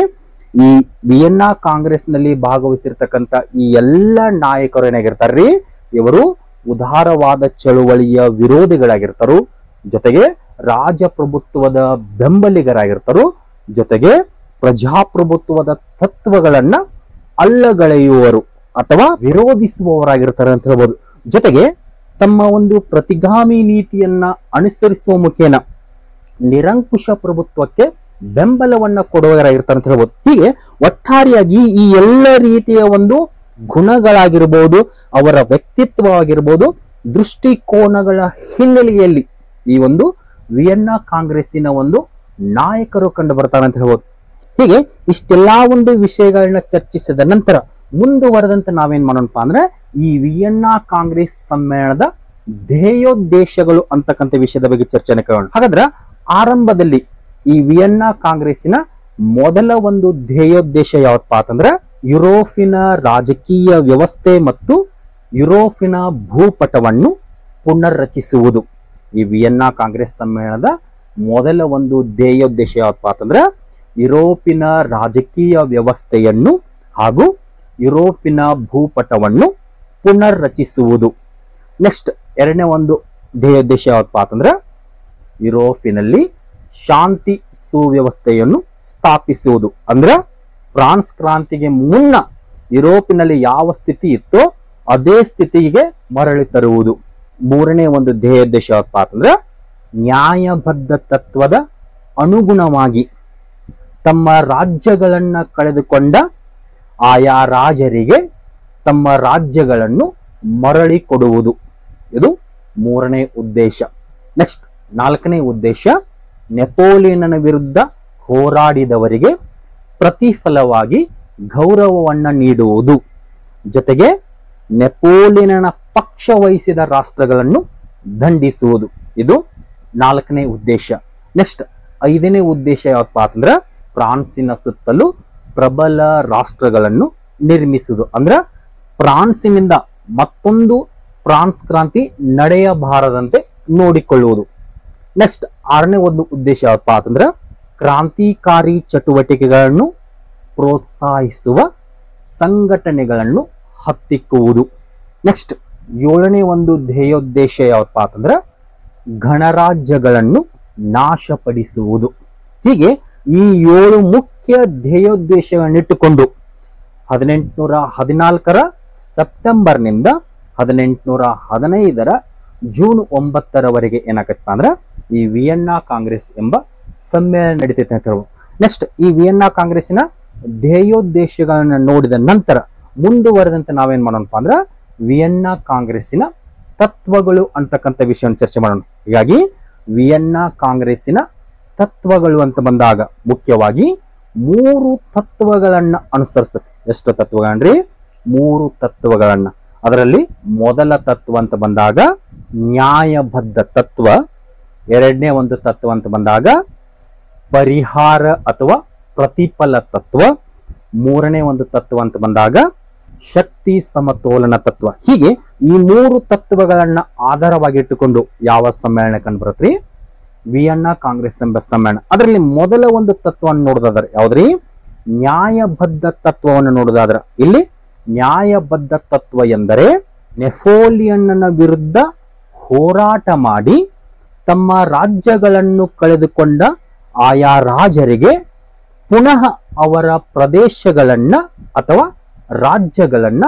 ಈ ವಿಯೆನ್ನಾ ಕಾಂಗ್ರೆಸ್ ನಲ್ಲಿ ಭಾಗವಹಿಸಿರ್ತಕ್ಕಂಥ ಈ ಎಲ್ಲ ನಾಯಕರು ಏನಾಗಿರ್ತಾರ್ರಿ, ಇವರು ಉದಾರವಾದ ಚಳುವಳಿಯ ವಿರೋಧಿಗಳಾಗಿರ್ತಾರು. ಜೊತೆಗೆ ರಾಜಪ್ರಭುತ್ವದ ಬೆಂಬಲಿಗರಾಗಿರ್ತಾರು. ಜೊತೆಗೆ ಪ್ರಜಾಪ್ರಭುತ್ವದ ತತ್ವಗಳನ್ನ ಅಲ್ಲಗಳೆಯುವರು ಅಥವಾ ವಿರೋಧಿಸುವವರಾಗಿರ್ತಾರೆ ಅಂತ ಹೇಳ್ಬೋದು. ಜೊತೆಗೆ ತಮ್ಮ ಒಂದು ಪ್ರತಿಗಾಮಿ ನೀತಿಯನ್ನ ಅನುಸರಿಸುವ ಮುಖೇನ ನಿರಂಕುಶ ಪ್ರಭುತ್ವಕ್ಕೆ ಬೆಂಬಲವನ್ನ ಕೊಡುವವರಾಗಿರ್ತಾರೆ ಅಂತ ಹೇಳ್ಬೋದು. ಹೀಗೆ ಒಟ್ಟಾರೆಯಾಗಿ ಈ ಎಲ್ಲ ರೀತಿಯ ಒಂದು ಗುಣಗಳಾಗಿರ್ಬೋದು, ಅವರ ವ್ಯಕ್ತಿತ್ವ ಆಗಿರ್ಬೋದು, ದೃಷ್ಟಿಕೋನಗಳ ಹಿನ್ನೆಲೆಯಲ್ಲಿ ಈ ಒಂದು ವಿಯೆನ್ನಾ ಕಾಂಗ್ರೆಸ್ಸಿನ ಒಂದು ನಾಯಕರು ಕಂಡು ಬರ್ತಾರೆ ಅಂತ ಹೇಳ್ಬೋದು. ಹೀಗೆ ಇಷ್ಟೆಲ್ಲಾ ಒಂದು ವಿಷಯಗಳನ್ನ ಚರ್ಚಿಸಿದ ನಂತರ ಮುಂದುವರೆದಂತೆ ನಾವೇನ್ ಮಾಡೋಣಪ್ಪ ಅಂದ್ರೆ ಈ ವಿಯೆನ್ನಾ ಕಾಂಗ್ರೆಸ್ ಸಮ್ಮೇಳನದ ಧ್ಯೇಯೋದ್ದೇಶಗಳು ಅಂತಕ್ಕಂಥ ವಿಷಯದ ಬಗ್ಗೆ ಚರ್ಚೆನ ಕೇಳೋಣ. ಹಾಗಾದ್ರೆ ಆರಂಭದಲ್ಲಿ ಈ ವಿಯೆನ್ನಾ ಕಾಂಗ್ರೆಸ್ಸಿನ ಮೊದಲ ಒಂದು ಧ್ಯೇಯೋದ್ದೇಶ ಯಾವತ್ತಪ್ಪ ಅಂತಂದ್ರೆ ಯುರೋಪಿನ ರಾಜಕೀಯ ವ್ಯವಸ್ಥೆ ಮತ್ತು ಯುರೋಪಿನ ಭೂಪಟವನ್ನು ಪುನರ್ರಚಿಸುವುದು. ಈ ವಿಯೆನ್ನಾ ಕಾಂಗ್ರೆಸ್ ಸಮ್ಮೇಳನದ ಮೊದಲ ಒಂದು ಧ್ಯೇಯೋದ್ದೇಶ ಯಾವತ್ತಪ್ಪ ಅಂತಂದ್ರೆ ಯುರೋಪಿನ ರಾಜಕೀಯ ವ್ಯವಸ್ಥೆಯನ್ನು ಹಾಗೂ ಯುರೋಪಿನ ಭೂಪಟವನ್ನು ಪುನರ್ರಚಿಸುವುದು. ನೆಕ್ಸ್ಟ್ ಎರಡನೇ ಒಂದು ಧ್ಯೇಯೋದ್ದೇಶ ಯಾವತ್ತಪ್ಪ ಅಂತಂದ್ರೆ ಯುರೋಪಿನಲ್ಲಿ ಶಾಂತಿ ಸುವ್ಯವಸ್ಥೆಯನ್ನು ಸ್ಥಾಪಿಸುವುದು. ಅಂದ್ರೆ ಫ್ರಾನ್ಸ್ ಕ್ರಾಂತಿಗೆ ಮುನ್ನ ಯುರೋಪಿನಲ್ಲಿ ಯಾವ ಸ್ಥಿತಿ ಇತ್ತೋ ಅದೇ ಸ್ಥಿತಿಗೆ ಮರಳಿ ತರುವುದು. ಮೂರನೇ ಒಂದು ಧ್ಯೇಯೋದ್ದೇಶ ಯಾವತ್ತಪ್ಪ ಅಂತಂದ್ರೆ ನ್ಯಾಯಬದ್ಧ ತತ್ವದ ಅನುಗುಣವಾಗಿ ತಮ್ಮ ರಾಜ್ಯಗಳನ್ನ ಕಳೆದುಕೊಂಡ ಆಯಾ ರಾಜರಿಗೆ ತಮ್ಮ ರಾಜ್ಯಗಳನ್ನು ಮರಳಿ ಕೊಡುವುದು. ಇದು ಮೂರನೇ ಉದ್ದೇಶ. ನೆಕ್ಸ್ಟ್ ನಾಲ್ಕನೇ ಉದ್ದೇಶ ನೆಪೋಲಿಯನ್ನ ವಿರುದ್ಧ ಹೋರಾಡಿದವರಿಗೆ ಪ್ರತಿಫಲವಾಗಿ ಗೌರವವನ್ನ ನೀಡುವುದು, ಜೊತೆಗೆ ನೆಪೋಲಿಯನ್ನ ಪಕ್ಷ ವಹಿಸಿದ ರಾಷ್ಟ್ರಗಳನ್ನು ದಂಡಿಸುವುದು. ಇದು 4ನೇ ಉದ್ದೇಶ. ನೆಕ್ಸ್ಟ್ 5ನೇ ಉದ್ದೇಶ ಯಾವಪ್ಪ ಅಂತಂದ್ರ ಫ್ರಾನ್ಸಿನ ಸುತ್ತಲೂ ಪ್ರಬಲ ರಾಷ್ಟ್ರಗಳನ್ನು ನಿರ್ಮಿಸುವುದು. ಅಂದ್ರ ಫ್ರಾನ್ಸಿನಿಂದ ಮತ್ತೊಂದು ಫ್ರಾನ್ಸ್ ಕ್ರಾಂತಿ ನಡೆಯಬಾರದಂತೆ ನೋಡಿಕೊಳ್ಳುವುದು. ನೆಕ್ಸ್ಟ್ 6ನೇ ಒಂದು ಉದ್ದೇಶ ಯಾವಪ್ಪ ಅಂತಂದ್ರ ಕ್ರಾಂತಿಕಾರಿ ಚಟುವಟಿಕೆಗಳನ್ನು ಪ್ರೋತ್ಸಾಹಿಸುವ ಸಂಘಟನೆಗಳನ್ನು ಹತ್ತಿಕ್ಕುವುದು. ನೆಕ್ಸ್ಟ್ 7ನೇ ಒಂದು ಧ್ಯೇಯೋದ್ದೇಶ ಯಾವಪ್ಪ ಅಂತಂದ್ರ ಗಣರಾಜ್ಯಗಳನ್ನು ನಾಶಪಡಿಸುವುದು. ಹೀಗೆ ಈ 7 ಮುಖ್ಯ ಧ್ಯೇಯೋದ್ದೇಶಗಳನ್ನಿಟ್ಟುಕೊಂಡು 1814 ಸೆಪ್ಟೆಂಬರ್ನಿಂದ 1815 ಜೂನ್ 9 ಏನಾಗತ್ತಪ್ಪ ಅಂದ್ರ ಈ ವಿಯೆನ್ನಾ ಕಾಂಗ್ರೆಸ್ ಎಂಬ ಸಮ್ಮೇಳನ ನಡೀತೈತೆ ಅಂತ ಹೇಳ್ಬೋದು. ನೆಕ್ಸ್ಟ್ ಈ ವಿಯೆನ್ನಾ ಕಾಂಗ್ರೆಸ್ಸಿನ ಧ್ಯೇಯೋದ್ದೇಶಗಳನ್ನ ನೋಡಿದ ನಂತರ ಮುಂದುವರೆದಂತೆ ನಾವೇನ್ ಮಾಡೋಣಪ್ಪ ಅಂದ್ರ ವಿಯೆನ್ನಾ ಕಾಂಗ್ರೆಸ್ಸಿನ ತತ್ವಗಳು ಅಂತಕ್ಕಂಥ ವಿಷಯವನ್ನು ಚರ್ಚೆ ಮಾಡೋಣ. ಹೀಗಾಗಿ ವಿಯೆನ್ನಾ ಕಾಂಗ್ರೆಸ್ಸಿನ ತತ್ವಗಳು ಅಂತ ಬಂದಾಗ ಮುಖ್ಯವಾಗಿ 3 ತತ್ವಗಳನ್ನ ಅನುಸರಿಸ್ತದೆ. ಎಷ್ಟು ತತ್ವಗಳನ್ರಿ? 3 ತತ್ವಗಳನ್ನ. ಅದರಲ್ಲಿ ಮೊದಲ ತತ್ವ ಅಂತ ಬಂದಾಗ ನ್ಯಾಯಬದ್ಧ ತತ್ವ, 2ನೇ ಒಂದು ತತ್ವ ಅಂತ ಬಂದಾಗ ಪರಿಹಾರ ಅಥವಾ ಪ್ರತಿಫಲ ತತ್ವ, 3ನೇ ಒಂದು ತತ್ವ ಅಂತ ಬಂದಾಗ ಶಕ್ತಿ ಸಮತೋಲನ ತತ್ವ. ಹೀಗೆ ಈ 3 ತತ್ವಗಳನ್ನ ಆಧಾರವಾಗಿಟ್ಟುಕೊಂಡು ಯಾವ ಸಮ್ಮೇಳನ ಕಂಡು ಬರುತ್ತ್ರಿ? ವಿಯೆನ್ನಾ ಕಾಂಗ್ರೆಸ್ ಎಂಬ ಸಮ್ಮೇಳನ. ಅದರಲ್ಲಿ ಮೊದಲ ಒಂದು ತತ್ವವನ್ನು ನೋಡೋದಾದ್ರೆ ಯಾವ್ದ್ರಿ? ನ್ಯಾಯಬದ್ಧ ತತ್ವವನ್ನು ನೋಡೋದಾದ್ರೆ ಇಲ್ಲಿ ನ್ಯಾಯಬದ್ಧ ತತ್ವ ಎಂದರೆ ನೆಪೋಲಿಯನ್ನ ವಿರುದ್ಧ ಹೋರಾಟ ಮಾಡಿ ತಮ್ಮ ರಾಜ್ಯಗಳನ್ನು ಕಳೆದುಕೊಂಡ ಆಯಾ ರಾಜರಿಗೆ ಪುನಃ ಅವರ ಪ್ರದೇಶಗಳನ್ನ ಅಥವಾ ರಾಜ್ಯಗಳನ್ನ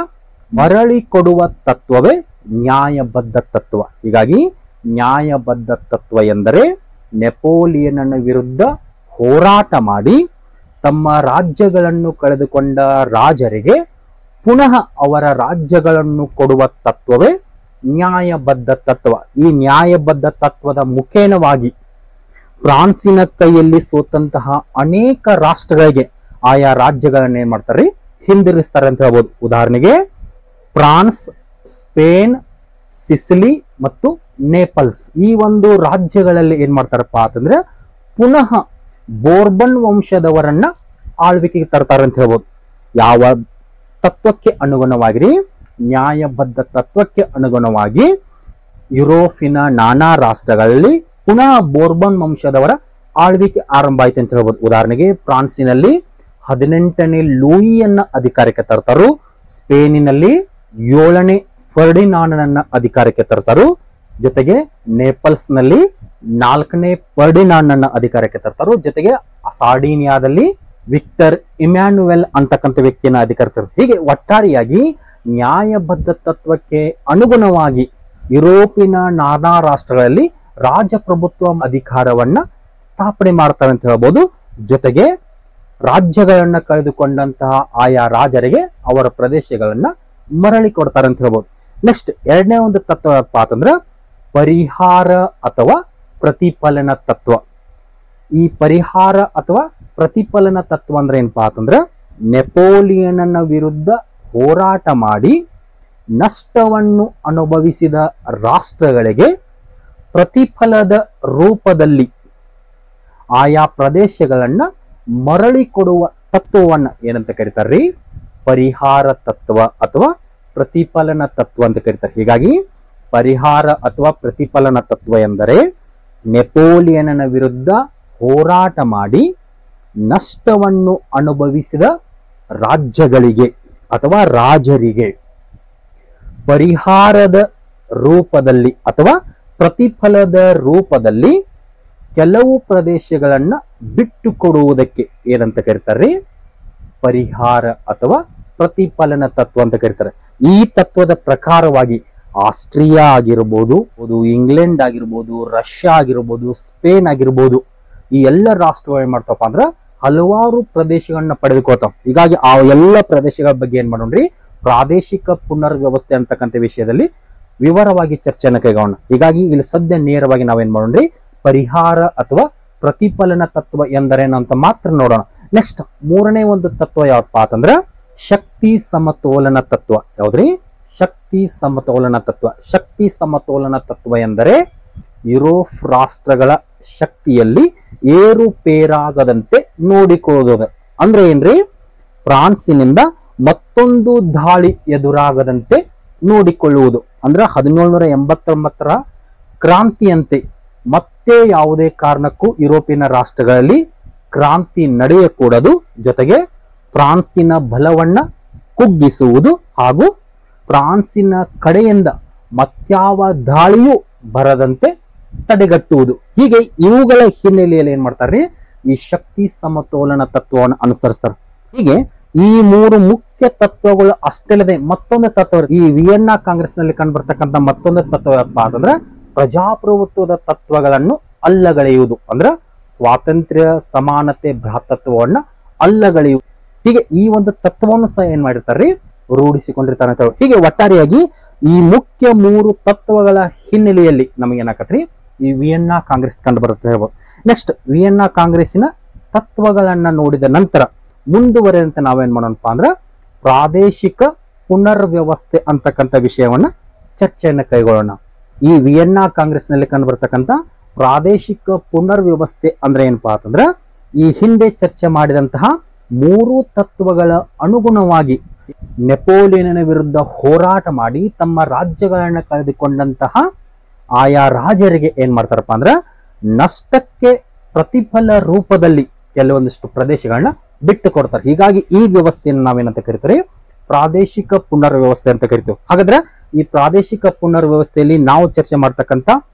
ಮರಳಿ ಕೊಡುವ ತತ್ವವೇ ನ್ಯಾಯಬದ್ಧ ತತ್ವ. ಹೀಗಾಗಿ ನ್ಯಾಯಬದ್ಧ ತತ್ವ ಎಂದರೆ ನೆಪೋಲಿಯನ್ನ ವಿರುದ್ಧ ಹೋರಾಟ ಮಾಡಿ ತಮ್ಮ ರಾಜ್ಯಗಳನ್ನು ಕಳೆದುಕೊಂಡ ರಾಜರಿಗೆ ಪುನಃ ಅವರ ರಾಜ್ಯಗಳನ್ನು ಕೊಡುವ ತತ್ವವೇ ನ್ಯಾಯಬದ್ಧ ತತ್ವ. ಈ ನ್ಯಾಯಬದ್ಧ ತತ್ವದ ಮುಖೇನವಾಗಿ ಫ್ರಾನ್ಸಿನ ಕೈಯಲ್ಲಿ ಸೋತಂತಹ ಅನೇಕ ರಾಷ್ಟ್ರಗಳಿಗೆ ಆಯಾ ರಾಜ್ಯಗಳನ್ನ ಏನ್ ಮಾಡ್ತಾರೆ? ಹಿಂದಿರುಗಿಸ್ತಾರೆ ಅಂತ ಹೇಳ್ಬೋದು. ಉದಾಹರಣೆಗೆ ಫ್ರಾನ್ಸ್, ಸ್ಪೇನ್, ಸಿಸಿಲಿ ಮತ್ತು ನೇಪಲ್ಸ್ ಈ ಒಂದು ರಾಜ್ಯಗಳಲ್ಲಿ ಏನ್ ಮಾಡ್ತಾರಪ್ಪ ಅಂತಂದ್ರೆ ಪುನಃ ಬೋರ್ಬನ್ ವಂಶದವರನ್ನ ಆಳ್ವಿಕೆಗೆ ತರ್ತಾರೆ ಅಂತ ಹೇಳ್ಬೋದು. ಯಾವ ತತ್ವಕ್ಕೆ ಅನುಗುಣವಾಗಿ? ನ್ಯಾಯಬದ್ಧ ತತ್ವಕ್ಕೆ ಅನುಗುಣವಾಗಿ ಯುರೋಪಿನ ನಾನಾ ರಾಷ್ಟ್ರಗಳಲ್ಲಿ ಪುನಃ ಬೋರ್ಬನ್ ವಂಶದವರ ಆಳ್ವಿಕೆ ಆರಂಭ ಆಯ್ತು ಅಂತ ಹೇಳ್ಬೋದು. ಉದಾಹರಣೆಗೆ ಫ್ರಾನ್ಸಿನಲ್ಲಿ 18ನೇ ಲೂಯಿಯನ್ನ ಅಧಿಕಾರಕ್ಕೆ ತರ್ತಾರು, ಸ್ಪೇನಿನಲ್ಲಿ 7ನೇ ಫರ್ಡಿನಾಂಡನನ್ನ ಅಧಿಕಾರಕ್ಕೆ ತರ್ತಾರು, ಜೊತೆಗೆ ನೇಪಲ್ಸ್ ನಲ್ಲಿ 4ನೇ ಫರ್ಡಿನಾಂಡನ್ನ ಅಧಿಕಾರಕ್ಕೆ ತರ್ತಾರು, ಜೊತೆಗೆ ಸಾರ್ಡಿನಿಯಾದಲ್ಲಿ ವಿಕ್ಟರ್ ಇಮ್ಯಾನ್ಯುಯಲ್ ಅಂತಕ್ಕಂಥ ವ್ಯಕ್ತಿಯನ್ನ ಅಧಿಕಾರಕ್ಕೆ ತರ್ತಾರೆ. ಹೀಗೆ ಒಟ್ಟಾರೆಯಾಗಿ ನ್ಯಾಯಬದ್ಧ ತತ್ವಕ್ಕೆ ಅನುಗುಣವಾಗಿ ಯುರೋಪಿನ ನಾನಾ ರಾಷ್ಟ್ರಗಳಲ್ಲಿ ರಾಜಪ್ರಭುತ್ವ ಅಧಿಕಾರವನ್ನ ಸ್ಥಾಪನೆ ಮಾಡ್ತಾರೆ ಅಂತ ಹೇಳ್ಬೋದು. ಜೊತೆಗೆ ರಾಜ್ಯಗಳನ್ನ ಕಳೆದುಕೊಂಡಂತಹ ಆಯಾ ರಾಜರಿಗೆ ಅವರ ಪ್ರದೇಶಗಳನ್ನ ಮರಳಿ ಕೊಡ್ತಾರೆ ಅಂತ ಹೇಳ್ಬೋದು. ನೆಕ್ಸ್ಟ್ 2ನೇ ಒಂದು ತತ್ವ ಏನಪ್ಪ ಅಂತಂದ್ರ ಪರಿಹಾರ ಅಥವಾ ಪ್ರತಿಫಲನ ತತ್ವ. ಈ ಪರಿಹಾರ ಅಥವಾ ಪ್ರತಿಫಲನ ತತ್ವ ಅಂದ್ರೆ ಏನಪ್ಪಾ ಅಂತಂದ್ರ ನೆಪೋಲಿಯನ್ನ ವಿರುದ್ಧ ಹೋರಾಟ ಮಾಡಿ ನಷ್ಟವನ್ನು ಅನುಭವಿಸಿದ ರಾಷ್ಟ್ರಗಳಿಗೆ ಪ್ರತಿಫಲದ ರೂಪದಲ್ಲಿ ಆಯಾ ಪ್ರದೇಶಗಳನ್ನ ಮರಳಿ ಕೊಡುವ ತತ್ವವನ್ನ ಏನಂತ ಕರೀತಾರ್ರಿ? ಪರಿಹಾರ ತತ್ವ ಅಥವಾ ಪ್ರತಿಫಲನ ತತ್ವ ಅಂತ ಕರೀತಾರೆ. ಹೀಗಾಗಿ ಪರಿಹಾರ ಅಥವಾ ಪ್ರತಿಫಲನ ತತ್ವ ಎಂದರೆ ನೆಪೋಲಿಯನ್ನ ವಿರುದ್ಧ ಹೋರಾಟ ಮಾಡಿ ನಷ್ಟವನ್ನು ಅನುಭವಿಸಿದ ರಾಜ್ಯಗಳಿಗೆ ಅಥವಾ ರಾಜರಿಗೆ ಪರಿಹಾರದ ರೂಪದಲ್ಲಿ ಅಥವಾ ಪ್ರತಿಫಲದ ರೂಪದಲ್ಲಿ ಕೆಲವು ಪ್ರದೇಶಗಳನ್ನ ಬಿಟ್ಟು ಕೊಡುವುದಕ್ಕೆ ಏನಂತ ಕರೀತಾರೆ? ಪರಿಹಾರ ಅಥವಾ ಪ್ರತಿಫಲನ ತತ್ವ ಅಂತ ಕರೀತಾರೆ. ಈ ತತ್ವದ ಪ್ರಕಾರವಾಗಿ ಆಸ್ಟ್ರಿಯಾ ಆಗಿರ್ಬೋದು, ಇಂಗ್ಲೆಂಡ್ ಆಗಿರ್ಬೋದು, ರಷ್ಯಾ ಆಗಿರ್ಬೋದು, ಸ್ಪೇನ್ ಆಗಿರ್ಬೋದು, ಈ ಎಲ್ಲ ರಾಷ್ಟ್ರಗಳು ಏನ್ ಮಾಡ್ತಾವಪ್ಪ ಅಂದ್ರ ಹಲವಾರು ಪ್ರದೇಶಗಳನ್ನ ಪಡೆದುಕೋತಾವ. ಹೀಗಾಗಿ ಆ ಎಲ್ಲ ಪ್ರದೇಶಗಳ ಬಗ್ಗೆ ಏನ್ ಮಾಡೋಣ್ರಿ? ಪ್ರಾದೇಶಿಕ ಪುನರ್ ವ್ಯವಸ್ಥೆ ಅಂತಕ್ಕಂಥ ವಿಷಯದಲ್ಲಿ ವಿವರವಾಗಿ ಚರ್ಚೆಯನ್ನು ಕೈಗೊಳ್ಳೋಣ. ಹೀಗಾಗಿ ಇಲ್ಲಿ ಸದ್ಯ ನೇರವಾಗಿ ನಾವೇನ್ ಮಾಡೋಣ್ರಿ? ಪರಿಹಾರ ಅಥವಾ ಪ್ರತಿಫಲನ ತತ್ವ ಎಂದರೇನು ಅಂತ ಮಾತ್ರ ನೋಡೋಣ. ನೆಕ್ಸ್ಟ್ ಮೂರನೇ ಒಂದು ತತ್ವ ಯಾವಪ್ಪ ಅಂತಂದ್ರ ಶಕ್ತಿ ಸಮತೋಲನ ತತ್ವ. ಯಾವ್ದ್ರಿ? ಶಕ್ತಿ ಸಮತೋಲನ ತತ್ವ. ಶಕ್ತಿ ಸಮತೋಲನ ತತ್ವ ಎಂದರೆ ಯುರೋಪ್ ರಾಷ್ಟ್ರಗಳ ಶಕ್ತಿಯಲ್ಲಿ ಏರುಪೇರಾಗದಂತೆ ನೋಡಿಕೊಳ್ಳುವುದು. ಅಂದ್ರೆ ಏನ್ರಿ? ಫ್ರಾನ್ಸಿನಿಂದ ಮತ್ತೊಂದು ದಾಳಿ ಎದುರಾಗದಂತೆ ನೋಡಿಕೊಳ್ಳುವುದು. ಅಂದ್ರೆ 1789ರ ಕ್ರಾಂತಿಯಂತೆ ಮತ್ತೆ ಯಾವುದೇ ಕಾರಣಕ್ಕೂ ಯುರೋಪಿಯನ್ ರಾಷ್ಟ್ರಗಳಲ್ಲಿ ಕ್ರಾಂತಿ ನಡೆಯಕೂಡದು. ಜೊತೆಗೆ ಫ್ರಾನ್ಸಿನ ಬಲವನ್ನ ಕುಗ್ಗಿಸುವುದು ಹಾಗೂ ಫ್ರಾನ್ಸಿನ ಕಡೆಯಿಂದ ಮತ್ಯಾವ ದಾಳಿಯೂ ಬರದಂತೆ ತಡೆಗಟ್ಟುವುದು. ಹೀಗೆ ಇವುಗಳ ಹಿನ್ನೆಲೆಯಲ್ಲಿ ಏನ್ ಮಾಡ್ತಾರೆ? ಈ ಶಕ್ತಿ ಸಮತೋಲನ ತತ್ವವನ್ನು ಅನುಸರಿಸ್ತಾರೆ. ಹೀಗೆ ಈ ಮೂರು ಮುಖ್ಯ ತತ್ವಗಳು ಅಷ್ಟಲ್ಲದೆ ಮತ್ತೊಂದು ತತ್ವ, ಈ ವಿಯೆನ್ನಾ ಕಾಂಗ್ರೆಸ್ ನಲ್ಲಿ ಕಂಡುಬರ್ತಕ್ಕಂಥ ಮತ್ತೊಂದು ತತ್ವ ಏನಪ್ಪಾ ಅಂತಂದ್ರೆ ಪ್ರಜಾಪ್ರಭುತ್ವದ ತತ್ವಗಳನ್ನು ಅಲ್ಲಗಳೆಯುವುದು. ಅಂದ್ರೆ ಸ್ವಾತಂತ್ರ್ಯ, ಸಮಾನತೆ, ಭ್ರಾತೃತ್ವವನ್ನ ಅಲ್ಲಗಳೆಯುವುದು. ಹೀಗೆ ಈ ಒಂದು ತತ್ವವನ್ನು ಸಹ ಏನ್ ಮಾಡಿರ್ತಾರೆ? ರೂಢಿಸಿಕೊಂಡಿರ್ತಾರೆ ಅಂತ. ಹೀಗೆ ಒಟ್ಟಾರೆಯಾಗಿ ಈ ಮುಖ್ಯ ಮೂರು ತತ್ವಗಳ ಹಿನ್ನೆಲೆಯಲ್ಲಿ ನಮಗೇನಾಕತ್ರಿ? ಈ ವಿಯೆನ್ನಾ ಕಾಂಗ್ರೆಸ್ ಕಂಡು ಬರುತ್ತೆ. ನೆಕ್ಸ್ಟ್ ವಿಯೆನ್ನಾ ಕಾಂಗ್ರೆಸ್ಸಿನ ತತ್ವಗಳನ್ನ ನೋಡಿದ ನಂತರ ಮುಂದುವರೆದಂತೆ ನಾವೇನ್ ಮಾಡೋಣಪ್ಪ ಅಂದ್ರೆ ಪ್ರಾದೇಶಿಕ ಪುನರ್ವ್ಯವಸ್ಥೆ ಅಂತಕ್ಕಂಥ ವಿಷಯವನ್ನ ಚರ್ಚೆಯನ್ನ ಕೈಗೊಳ್ಳೋಣ. ಈ ವಿಯೆನ್ನಾ ಕಾಂಗ್ರೆಸ್ ನಲ್ಲಿ ಕಂಡು ಬರ್ತಕ್ಕಂಥ ಪ್ರಾದೇಶಿಕ ಪುನರ್ವ್ಯವಸ್ಥೆ ಅಂದ್ರೆ ಏನಪ್ಪಾ ಅಂತಂದ್ರ ಈ ಹಿಂದೆ ಚರ್ಚೆ ಮಾಡಿದಂತಹ ಮೂರು ತತ್ವಗಳ ಅನುಗುಣವಾಗಿ ನೆಪೋಲಿಯನ್ ವಿರುದ್ಧ ಹೋರಾಟ ಮಾಡಿ ತಮ್ಮ ರಾಜ್ಯಗಳನ್ನ ಕಳೆದುಕೊಂಡಂತಹ ಆಯಾ ರಾಜರಿಗೆ ಏನ್ ಮಾಡ್ತಾರಪ್ಪ ಅಂದ್ರ ನಷ್ಟಕ್ಕೆ ಪ್ರತಿಫಲ ರೂಪದಲ್ಲಿ ಕೆಲವೊಂದಿಷ್ಟು ಪ್ರದೇಶಗಳನ್ನ ಬಿಟ್ಟು ಕೊಡ್ತಾರೆ. ಹೀಗಾಗಿ ಈ ವ್ಯವಸ್ಥೆಯನ್ನು ನಾವೇನಂತ ಕರಿತೀವಿ? ಪ್ರಾದೇಶಿಕ ಪುನರ್ವ್ಯವಸ್ಥೆ ಅಂತ ಕರಿತೀವಿ. ಹಾಗಾದ್ರೆ ಈ ಪ್ರಾದೇಶಿಕ ಪುನರ್ವ್ಯವಸ್ಥೆಯಲ್ಲಿ ನಾವು ಚರ್ಚೆ ಮಾಡ್ತಕ್ಕಂಥ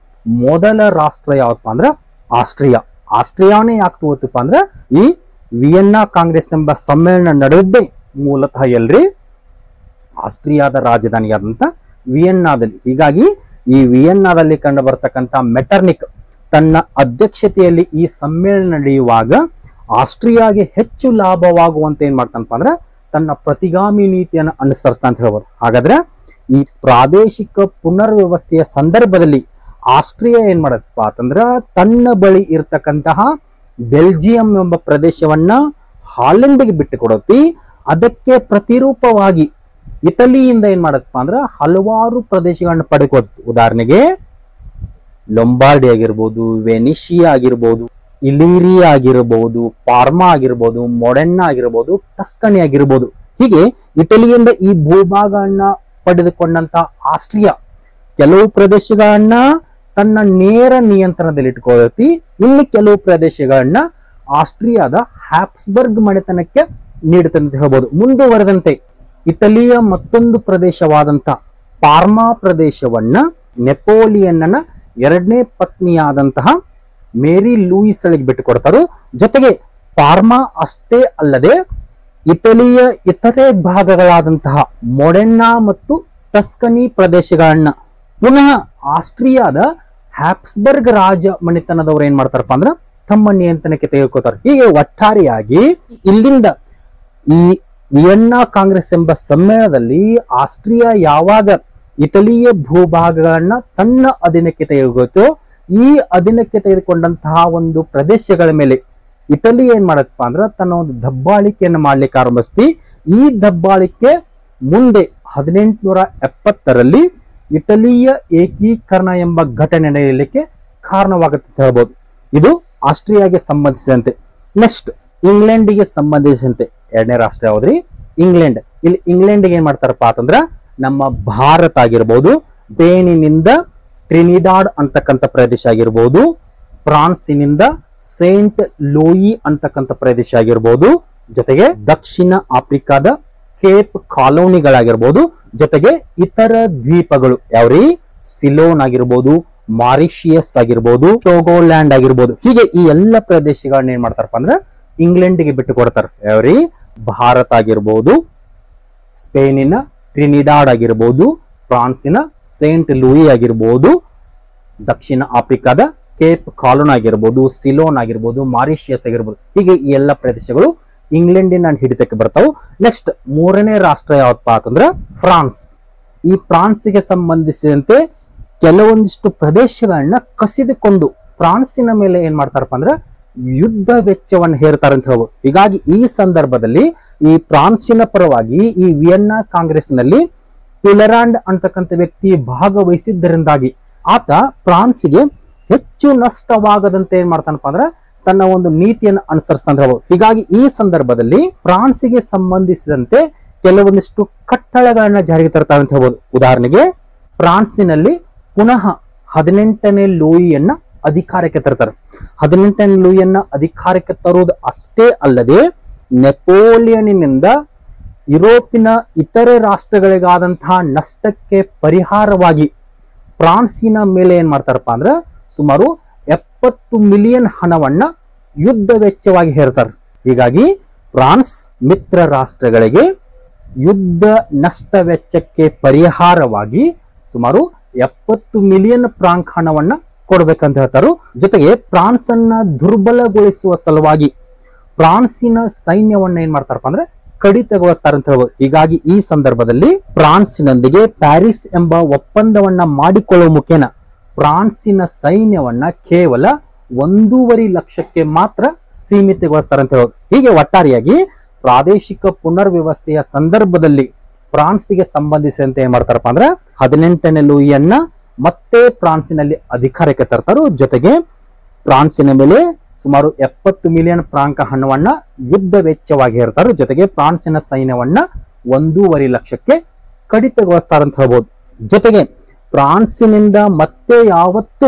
ಮೊದಲ ರಾಷ್ಟ್ರ ಯಾವತ್ತಪ್ಪ ಅಂದ್ರೆ ಆಸ್ಟ್ರಿಯಾ. ಆಸ್ಟ್ರಿಯಾನೇ ಯಾಕೆ ತಗೋತಪ್ಪ ಅಂದ್ರೆ ಈ ವಿಯೆನ್ನಾ ಕಾಂಗ್ರೆಸ್ ಎಂಬ ಸಮ್ಮೇಳನ ನಡೆದಿದ್ದೇ ಮೂಲತಃ ಎಲ್ರಿ ಆಸ್ಟ್ರಿಯಾದ ರಾಜಧಾನಿಯಾದಂತ ವಿಯೆನ್ನಾದಲ್ಲಿ. ಹೀಗಾಗಿ ಈ ವಿಯೆನ್ನಾದಲ್ಲಿ ಕಂಡು ಬರ್ತಕ್ಕಂಥ ಮೆಟರ್ನಿಕ್ ತನ್ನ ಅಧ್ಯಕ್ಷತೆಯಲ್ಲಿ ಈ ಸಮ್ಮೇಳನ ನಡೆಯುವಾಗ ಆಸ್ಟ್ರಿಯಾಗೆ ಹೆಚ್ಚು ಲಾಭವಾಗುವಂತೆ ಏನ್ ಮಾಡ್ತಾನಪ್ಪ ಅಂದ್ರೆ ತನ್ನ ಪ್ರತಿಗಾಮಿ ನೀತಿಯನ್ನು ಅನುಸರಿಸ್ತಾ ಅಂತ ಹೇಳ್ಬೋದು. ಹಾಗಾದ್ರೆ ಈ ಪ್ರಾದೇಶಿಕ ಪುನರ್ವ್ಯವಸ್ಥೆಯ ಸಂದರ್ಭದಲ್ಲಿ ಆಸ್ಟ್ರಿಯಾ ಏನ್ ಮಾಡತ್ತಪ್ಪ ಅಂತಂದ್ರ ತನ್ನ ಬಳಿ ಇರತಕ್ಕಂತಹ ಬೆಲ್ಜಿಯಂ ಎಂಬ ಪ್ರದೇಶವನ್ನ ಹಾಲೆಂಡ್ಗೆ ಬಿಟ್ಟು ಕೊಡತಿ. ಅದಕ್ಕೆ ಪ್ರತಿರೂಪವಾಗಿ ಇಟಲಿಯಿಂದ ಏನ್ ಮಾಡತ್ತಪ್ಪ ಅಂದ್ರ ಹಲವಾರು ಪ್ರದೇಶಗಳನ್ನ ಪಡೆದುಕೊಳ್ತು. ಉದಾಹರಣೆಗೆ ಲೊಂಬಾರ್ಡಿ ಆಗಿರ್ಬೋದು, ವೆನಿಷಿಯಾ ಆಗಿರ್ಬೋದು, ಇಲಿರಿಯಾ ಆಗಿರ್ಬೋದು, ಪಾರ್ಮಾ ಆಗಿರ್ಬೋದು, ಮೊಡೆನ್ನಾ ಆಗಿರ್ಬೋದು, ಟಸ್ಕನಿ ಆಗಿರ್ಬೋದು. ಹೀಗೆ ಇಟಲಿಯಿಂದ ಈ ಭೂಭಾಗವನ್ನ ಪಡೆದುಕೊಂಡಂತ ಆಸ್ಟ್ರಿಯಾ ಕೆಲವು ಪ್ರದೇಶಗಳನ್ನ ತನ್ನ ನೇರ ನಿಯಂತ್ರಣದಲ್ಲಿ ಇಟ್ಕೊಳ್ಳತಿ. ಇನ್ನು ಕೆಲವು ಪ್ರದೇಶಗಳನ್ನ ಆಸ್ಟ್ರಿಯಾದ ಹ್ಯಾಪ್ಸ್ಬರ್ಗ್ ಮನೆತನಕ್ಕೆ ನೀಡುತ್ತಂತ ಹೇಳ್ಬೋದು. ಮುಂದುವರೆದಂತೆ ಇಟಲಿಯ ಮತ್ತೊಂದು ಪ್ರದೇಶವಾದಂತ ಪಾರ್ಮಾ ಪ್ರದೇಶವನ್ನ ನೆಪೋಲಿಯನ್ನ ಎರಡನೇ ಪತ್ನಿಯಾದಂತಹ ಮೇರಿ ಲೂಯಿಸ್ ಅಳಿಗೆ ಬಿಟ್ಟು ಕೊಡ್ತಾರು. ಜೊತೆಗೆ ಪಾರ್ಮಾ ಅಷ್ಟೇ ಅಲ್ಲದೆ ಇಟಲಿಯ ಇತರೆ ಭಾಗಗಳಾದಂತಹ ಮೊಡೆನ್ನಾ ಮತ್ತು ಟಸ್ಕನಿ ಪ್ರದೇಶಗಳನ್ನ ಪುನಃ ಆಸ್ಟ್ರಿಯಾದ ಹ್ಯಾಪ್ಸ್ಬರ್ಗ್ ರಾಜ ಮನೆತನದವ್ರು ಏನ್ ಮಾಡ್ತಾರಪ್ಪ ಅಂದ್ರೆ ತಮ್ಮ ನಿಯಂತ್ರಣಕ್ಕೆ ತೆಗೆದುಕೋತಾರೆ. ಹೀಗೆ ಒಟ್ಟಾರೆಯಾಗಿ ಇಲ್ಲಿಂದ ಈ ವಿಯೆನ್ನಾ ಕಾಂಗ್ರೆಸ್ ಎಂಬ ಸಮ್ಮೇಳನದಲ್ಲಿ ಆಸ್ಟ್ರಿಯಾ ಯಾವಾಗ ಇಟಲಿಯ ಭೂಭಾಗಗಳನ್ನ ತನ್ನ ಅಧೀನಕ್ಕೆ ತೆಗೆದುಕೋತೋ ಈ ಅಧೀನಕ್ಕೆ ತೆಗೆದುಕೊಂಡಂತಹ ಒಂದು ಪ್ರದೇಶಗಳ ಮೇಲೆ ಇಟಲಿ ಏನ್ ಮಾಡತ್ತಪ್ಪ ಅಂದ್ರ ತನ್ನ ಒಂದು ದಬ್ಬಾಳಿಕೆಯನ್ನು ಮಾಡ್ಲಿಕ್ಕೆ ಆರಂಭಿಸ್ತಿ. ಈ ದಬ್ಬಾಳಿಕೆ ಮುಂದೆ 1870ರಲ್ಲಿ ಇಟಲಿಯ ಏಕೀಕರಣ ಎಂಬ ಘಟನೆ ನಡೆಯಲಿಕ್ಕೆ ಕಾರಣವಾಗುತ್ತೆ ಅಂತ ಹೇಳ್ಬೋದು. ಇದು ಆಸ್ಟ್ರಿಯಾಗೆ ಸಂಬಂಧಿಸಿದಂತೆ. ನೆಕ್ಸ್ಟ್ ಇಂಗ್ಲೆಂಡಿಗೆ ಸಂಬಂಧಿಸಿದಂತೆ ಎರಡನೇ ರಾಷ್ಟ್ರ ಯಾವ್ದ್ರಿ? ಇಂಗ್ಲೆಂಡ್. ಇಲ್ಲಿ ಇಂಗ್ಲೆಂಡ್ಗೆ ಏನ್ ಮಾಡ್ತಾರಪ್ಪ ಅಂತಂದ್ರ ನಮ್ಮ ಭಾರತ ಆಗಿರ್ಬೋದು, ಸ್ಪೇನಿನಿಂದ ಟ್ರಿನಿಡಾಡ್ ಅಂತಕ್ಕಂಥ ಪ್ರದೇಶ ಆಗಿರ್ಬೋದು, ಫ್ರಾನ್ಸಿನಿಂದ ಸೇಂಟ್ ಲೂಯಿ ಅಂತಕ್ಕಂಥ ಪ್ರದೇಶ ಆಗಿರ್ಬೋದು, ಜೊತೆಗೆ ದಕ್ಷಿಣ ಆಫ್ರಿಕಾದ ಕೇಪ್ ಕಾಲೋನಿಗಳಾಗಿರ್ಬೋದು, ಜೊತೆಗೆ ಇತರ ದ್ವೀಪಗಳು ಯಾವ್ರಿ ಸಿಲೋನ್ ಆಗಿರ್ಬೋದು, ಮಾರಿಷಿಯಸ್ ಆಗಿರ್ಬೋದು, ಟೋಗೋಲ್ಯಾಂಡ್ ಆಗಿರ್ಬೋದು. ಹೀಗೆ ಈ ಎಲ್ಲ ಪ್ರದೇಶಗಳನ್ನ ಏನ್ ಮಾಡ್ತಾರಪ್ಪ ಅಂದ್ರೆ ಇಂಗ್ಲೆಂಡ್ಗೆ ಬಿಟ್ಟು ಕೊಡ್ತಾರೆ. ಯಾವ್ರಿ ಭಾರತ ಆಗಿರ್ಬೋದು, ಸ್ಪೇನಿನ ಟ್ರಿನಿಡಾಡ್ ಆಗಿರ್ಬೋದು, ಫ್ರಾನ್ಸಿನ ಸೇಂಟ್ ಲೂಯಿ ಆಗಿರ್ಬೋದು, ದಕ್ಷಿಣ ಆಫ್ರಿಕಾದ ಕೇಪ್ ಕಾಲೋನ್ ಆಗಿರ್ಬೋದು, ಸಿಲೋನ್ ಆಗಿರ್ಬೋದು, ಮಾರಿಷಿಯಸ್ ಆಗಿರ್ಬೋದು. ಹೀಗೆ ಈ ಎಲ್ಲ ಪ್ರದೇಶಗಳು ಇಂಗ್ಲೆಂಡಿನ ಹಿಡಿತಕ್ಕೆ ಬರ್ತಾವು. ನೆಕ್ಸ್ಟ್ ಮೂರನೇ ರಾಷ್ಟ್ರ ಯಾವತ್ತಪ್ಪ ಅಂತಂದ್ರೆ ಫ್ರಾನ್ಸ್. ಈ ಫ್ರಾನ್ಸ್ಗೆ ಸಂಬಂಧಿಸಿದಂತೆ ಕೆಲವೊಂದಿಷ್ಟು ಪ್ರದೇಶಗಳನ್ನ ಕಸಿದುಕೊಂಡು ಫ್ರಾನ್ಸಿನ ಮೇಲೆ ಏನ್ ಮಾಡ್ತಾರಪ್ಪ ಅಂದ್ರೆ ಯುದ್ಧ ವೆಚ್ಚವನ್ನು ಹೇರ್ತಾರೆ ಅಂತ ಹೇಳ್ಬೋದು. ಹೀಗಾಗಿ ಈ ಸಂದರ್ಭದಲ್ಲಿ ಈ ಫ್ರಾನ್ಸಿನ ಪರವಾಗಿ ಈ ವಿಯೆನ್ನಾ ಕಾಂಗ್ರೆಸ್ನಲ್ಲಿ ಪಿಲರಾಂಡ್ ಅಂತಕ್ಕಂಥ ವ್ಯಕ್ತಿ ಭಾಗವಹಿಸಿದ್ದರಿಂದಾಗಿ ಆತ ಫ್ರಾನ್ಸ್ಗೆ ಹೆಚ್ಚು ನಷ್ಟವಾಗದಂತೆ ಏನ್ ಮಾಡ್ತಾನಪ್ಪ ಅಂದ್ರೆ ತನ್ನ ಒಂದು ನೀತಿಯನ್ನು ಅನುಸರಿಸ್ತಾನೆ ಹೇಳ್ಬೋದು. ಹೀಗಾಗಿ ಈ ಸಂದರ್ಭದಲ್ಲಿ ಫ್ರಾನ್ಸ್ಗೆ ಸಂಬಂಧಿಸಿದಂತೆ ಕೆಲವೊಂದಿಷ್ಟು ಕಟ್ಟಳೆಗಳನ್ನ ಜಾರಿಗೆ ತರ್ತಾರೆ ಅಂತ ಹೇಳ್ಬೋದು. ಉದಾಹರಣೆಗೆ ಫ್ರಾನ್ಸಿನಲ್ಲಿ ಪುನಃ 18ನೇ ಲೂಯಿಯನ್ನ ಅಧಿಕಾರಕ್ಕೆ ತರ್ತಾರೆ. 18ನೇ ಲೂಯಿಯನ್ನ ಅಧಿಕಾರಕ್ಕೆ ತರುವುದು ಅಷ್ಟೇ ಅಲ್ಲದೆ ನೆಪೋಲಿಯನ್ನಿಂದ ಯುರೋಪಿನ ಇತರೆ ರಾಷ್ಟ್ರಗಳಿಗಾದಂತಹ ನಷ್ಟಕ್ಕೆ ಪರಿಹಾರವಾಗಿ ಫ್ರಾನ್ಸಿನ ಮೇಲೆ ಏನ್ ಮಾಡ್ತಾರಪ್ಪ ಅಂದ್ರೆ ಸುಮಾರು 70 ಮಿಲಿಯನ್ ಹಣವನ್ನ ಯುದ್ಧ ವೆಚ್ಚವಾಗಿ ಹೇರ್ತಾರೆ. ಹೀಗಾಗಿ ಫ್ರಾನ್ಸ್ ಮಿತ್ರ ರಾಷ್ಟ್ರಗಳಿಗೆ ಯುದ್ಧ ನಷ್ಟ ವೆಚ್ಚಕ್ಕೆ ಪರಿಹಾರವಾಗಿ ಸುಮಾರು 70 ಮಿಲಿಯನ್ ಫ್ರಾಂಕ್ ಹಣವನ್ನ ಕೊಡ್ಬೇಕಂತ ಹೇಳ್ತಾರು. ಜೊತೆಗೆ ಫ್ರಾನ್ಸ್ ಅನ್ನ ದುರ್ಬಲಗೊಳಿಸುವ ಸಲುವಾಗಿ ಫ್ರಾನ್ಸಿನ ಸೈನ್ಯವನ್ನ ಏನ್ ಮಾಡ್ತಾರಪ್ಪ ಅಂದ್ರೆ ಕಡಿತಗೊಳಿಸ್ತಾರೆ ಅಂತ ಹೇಳ್ಬೋದು. ಹೀಗಾಗಿ ಈ ಸಂದರ್ಭದಲ್ಲಿ ಫ್ರಾನ್ಸಿನೊಂದಿಗೆ ಪ್ಯಾರಿಸ್ ಎಂಬ ಒಪ್ಪಂದವನ್ನ ಮಾಡಿಕೊಳ್ಳುವ ಮುಖೇನ ಫ್ರಾನ್ಸಿನ ಸೈನ್ಯವನ್ನ ಕೇವಲ 1.5 ಲಕ್ಷಕ್ಕೆ ಮಾತ್ರ ಸೀಮಿತಗೊಳಿಸ್ತಾರೆ ಅಂತ ಹೇಳೋದು. ಹೀಗೆ ಒಟ್ಟಾರೆಯಾಗಿ ಪ್ರಾದೇಶಿಕ ಪುನರ್ವ್ಯವಸ್ಥೆಯ ಸಂದರ್ಭದಲ್ಲಿ ಫ್ರಾನ್ಸಿಗೆ ಸಂಬಂಧಿಸಿದಂತೆ ಏನ್ ಮಾಡ್ತಾರಪ್ಪ ಅಂದ್ರೆ 18ನೇ ಲೂಯಿಯನ್ನ ಮತ್ತೆ ಫ್ರಾನ್ಸಿನಲ್ಲಿ ಅಧಿಕಾರಕ್ಕೆ ತರ್ತಾರೋ. ಜೊತೆಗೆ ಫ್ರಾನ್ಸಿನ ಮೇಲೆ ಸುಮಾರು 70 ಮಿಲಿಯನ್ ಫ್ರಾಂಕ್ ಹಣವನ್ನ ಯುದ್ಧ ವೆಚ್ಚವಾಗಿ ಹೇರ್ತಾರೆ. ಜೊತೆಗೆ ಫ್ರಾನ್ಸಿನ ಸೈನ್ಯವನ್ನ 1.5 ಲಕ್ಷಕ್ಕೆ ಕಡಿತಗೊಳಿಸ್ತಾರಂತ ಹೇಳ್ಬೋದು. ಜೊತೆಗೆ ಫ್ರಾನ್ಸಿನಿಂದ ಮತ್ತೆ ಯಾವತ್ತೂ